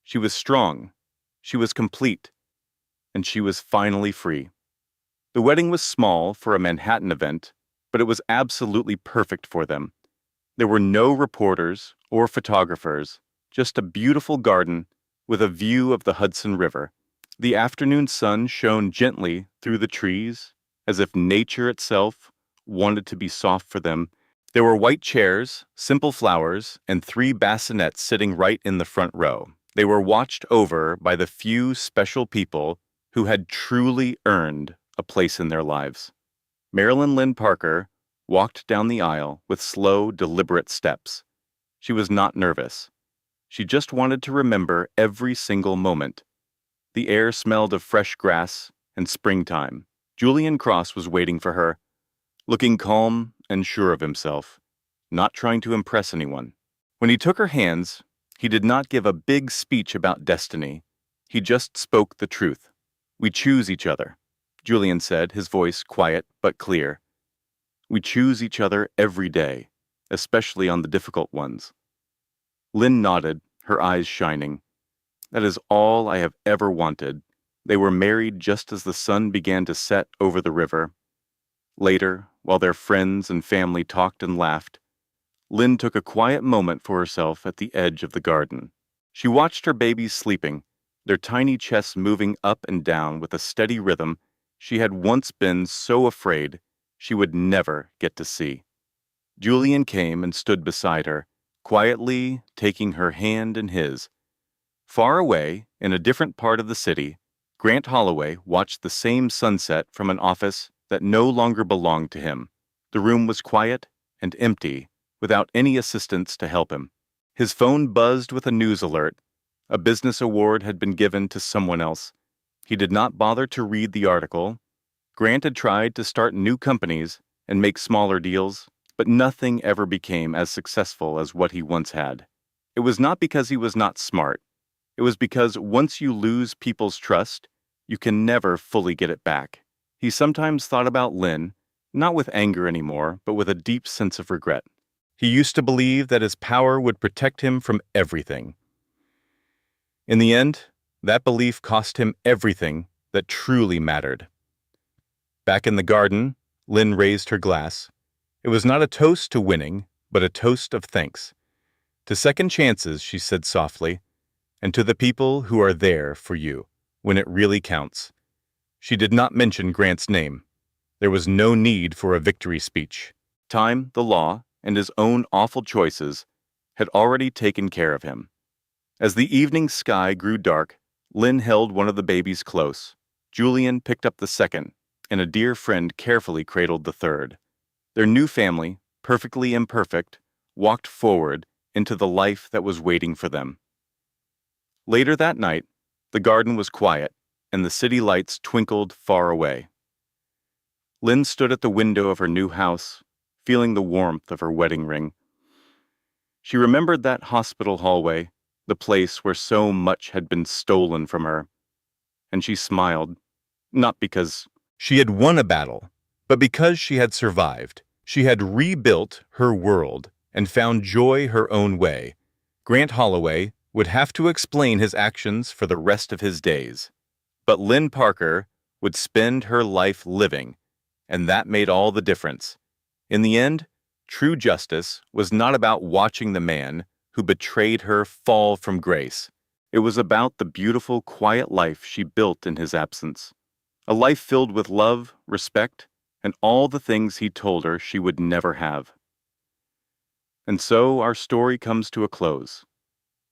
She was strong, she was complete, and she was finally free. The wedding was small for a Manhattan event, but it was absolutely perfect for them. There were no reporters or photographers, just a beautiful garden with a view of the Hudson River. The afternoon sun shone gently through the trees, as if nature itself wanted to be soft for them. There were white chairs, simple flowers, and 3 bassinets sitting right in the front row. They were watched over by the few special people who had truly earned a place in their lives. Marilyn Lynn Parker walked down the aisle with slow, deliberate steps. She was not nervous. She just wanted to remember every single moment. The air smelled of fresh grass and springtime. Julian Cross was waiting for her, looking calm and sure of himself, not trying to impress anyone. When he took her hands, he did not give a big speech about destiny. He just spoke the truth. "We choose each other," Julian said, his voice quiet but clear. "We choose each other every day, especially on the difficult ones." Lynn nodded, her eyes shining. "That is all I have ever wanted." They were married just as the sun began to set over the river. Later, while their friends and family talked and laughed, Lynn took a quiet moment for herself at the edge of the garden. She watched her babies sleeping, their tiny chests moving up and down with a steady rhythm she had once been so afraid she would never get to see. Julian came and stood beside her, quietly taking her hand in his. Far away, in a different part of the city, Grant Holloway watched the same sunset from an office that no longer belonged to him. The room was quiet and empty, without any assistants to help him. His phone buzzed with a news alert. A business award had been given to someone else. He did not bother to read the article. Grant had tried to start new companies and make smaller deals, but nothing ever became as successful as what he once had. It was not because he was not smart. It was because once you lose people's trust, you can never fully get it back. He sometimes thought about Lynn, not with anger anymore, but with a deep sense of regret. He used to believe that his power would protect him from everything. In the end, that belief cost him everything that truly mattered. Back in the garden, Lynn raised her glass. It was not a toast to winning, but a toast of thanks. To second chances, she said softly, and to the people who are there for you when it really counts. She did not mention Grant's name. There was no need for a victory speech. Time, the law, and his own awful choices had already taken care of him. As the evening sky grew dark, Lynn held one of the babies close. Julian picked up the second, and a dear friend carefully cradled the third. Their new family, perfectly imperfect, walked forward into the life that was waiting for them. Later that night, the garden was quiet, and the city lights twinkled far away. Lynn stood at the window of her new house, feeling the warmth of her wedding ring. She remembered that hospital hallway, the place where so much had been stolen from her, and she smiled, not because she had won a battle, but because she had survived. She had rebuilt her world and found joy her own way. Grant Holloway would have to explain his actions for the rest of his days. But Lynn Parker would spend her life living, and that made all the difference. In the end, true justice was not about watching the man who betrayed her fall from grace. It was about the beautiful, quiet life she built in his absence. A life filled with love, respect, and all the things he told her she would never have. And so our story comes to a close.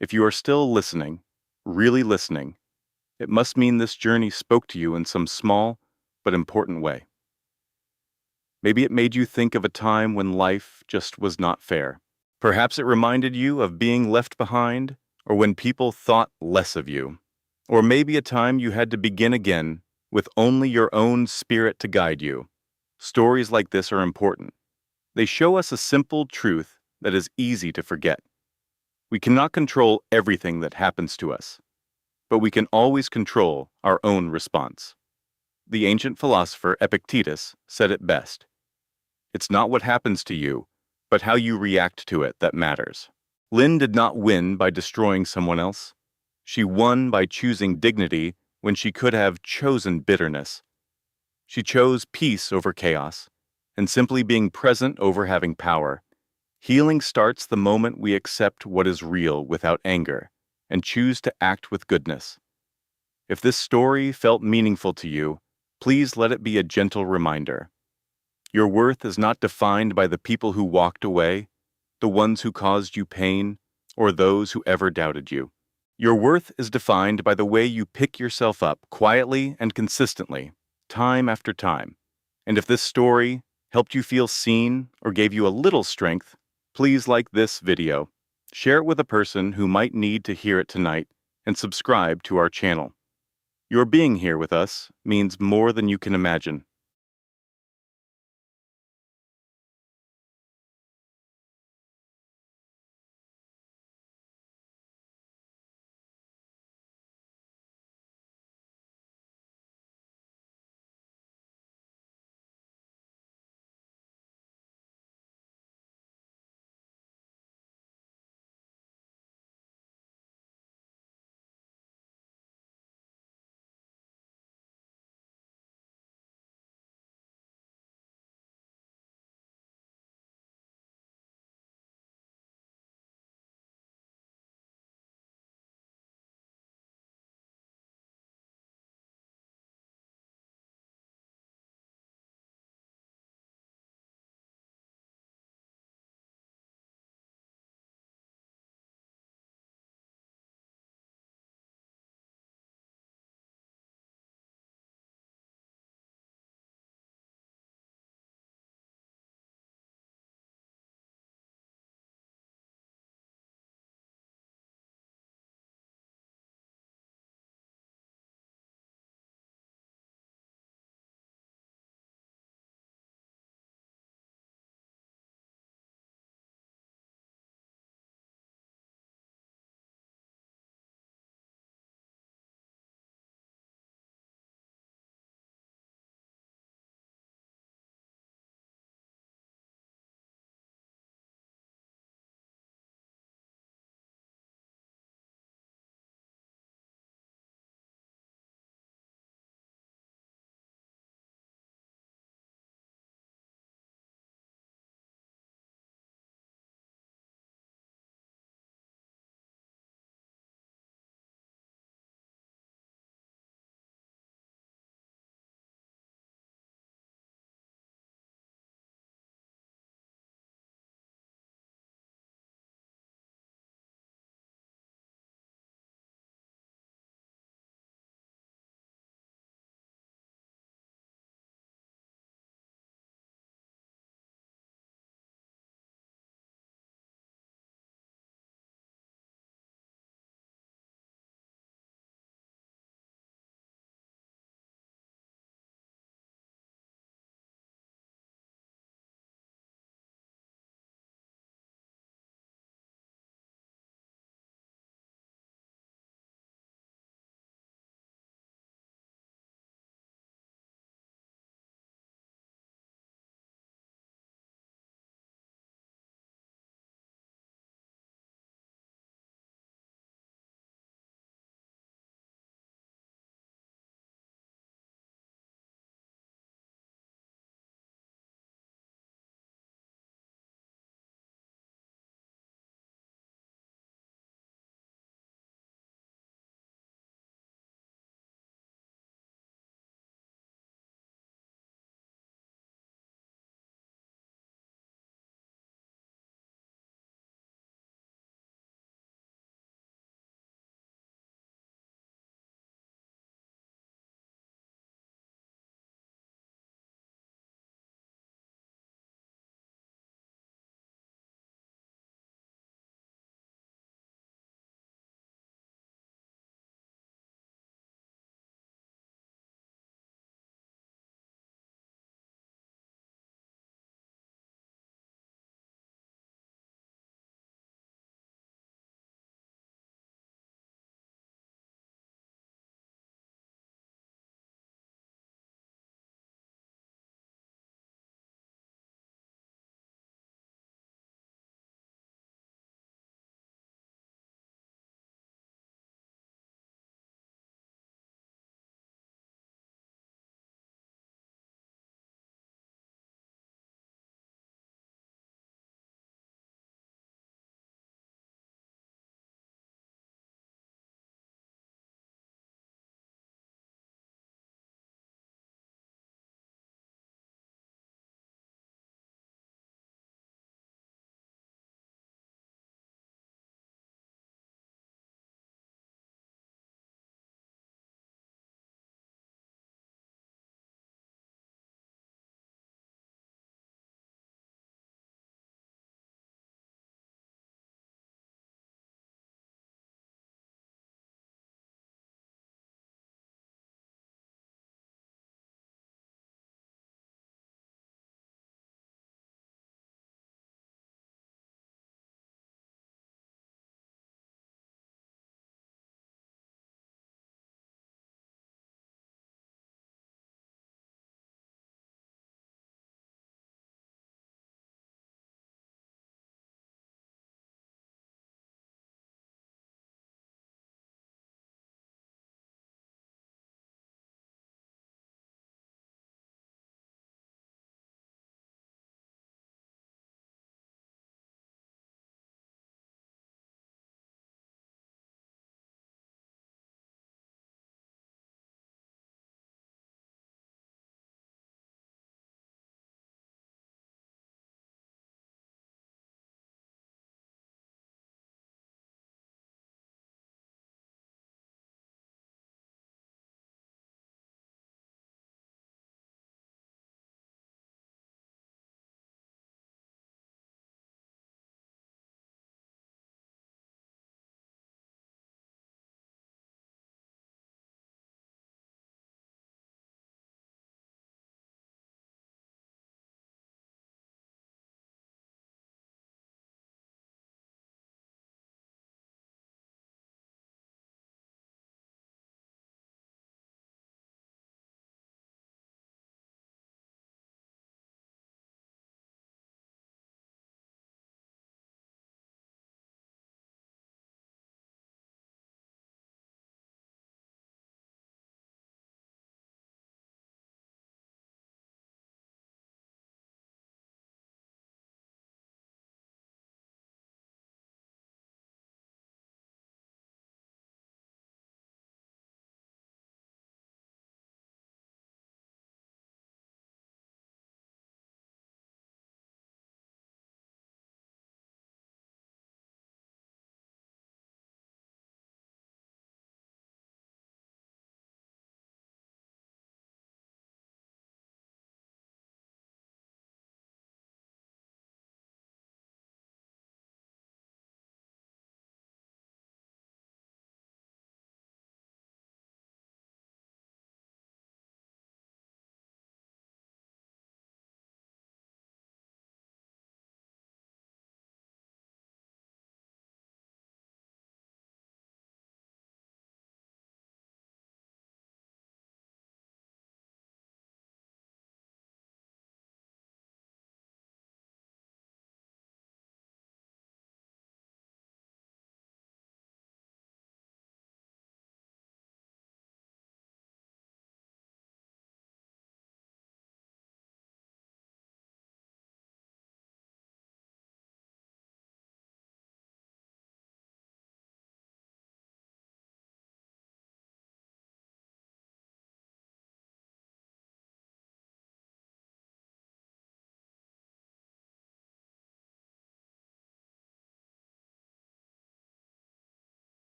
If you are still listening, really listening, it must mean this journey spoke to you in some small but important way. Maybe it made you think of a time when life just was not fair. Perhaps it reminded you of being left behind, or when people thought less of you. Or maybe a time you had to begin again with only your own spirit to guide you. Stories like this are important. They show us a simple truth that is easy to forget. We cannot control everything that happens to us, but we can always control our own response. The ancient philosopher Epictetus said it best. It's not what happens to you, but how you react to it that matters. Lynn did not win by destroying someone else. She won by choosing dignity when she could have chosen bitterness. She chose peace over chaos, and simply being present over having power. Healing starts the moment we accept what is real without anger, and choose to act with goodness. If this story felt meaningful to you, please let it be a gentle reminder. Your worth is not defined by the people who walked away, the ones who caused you pain, or those who ever doubted you. Your worth is defined by the way you pick yourself up quietly and consistently, time after time. And if this story helped you feel seen or gave you a little strength, please like this video, share it with a person who might need to hear it tonight, and subscribe to our channel. Your being here with us means more than you can imagine.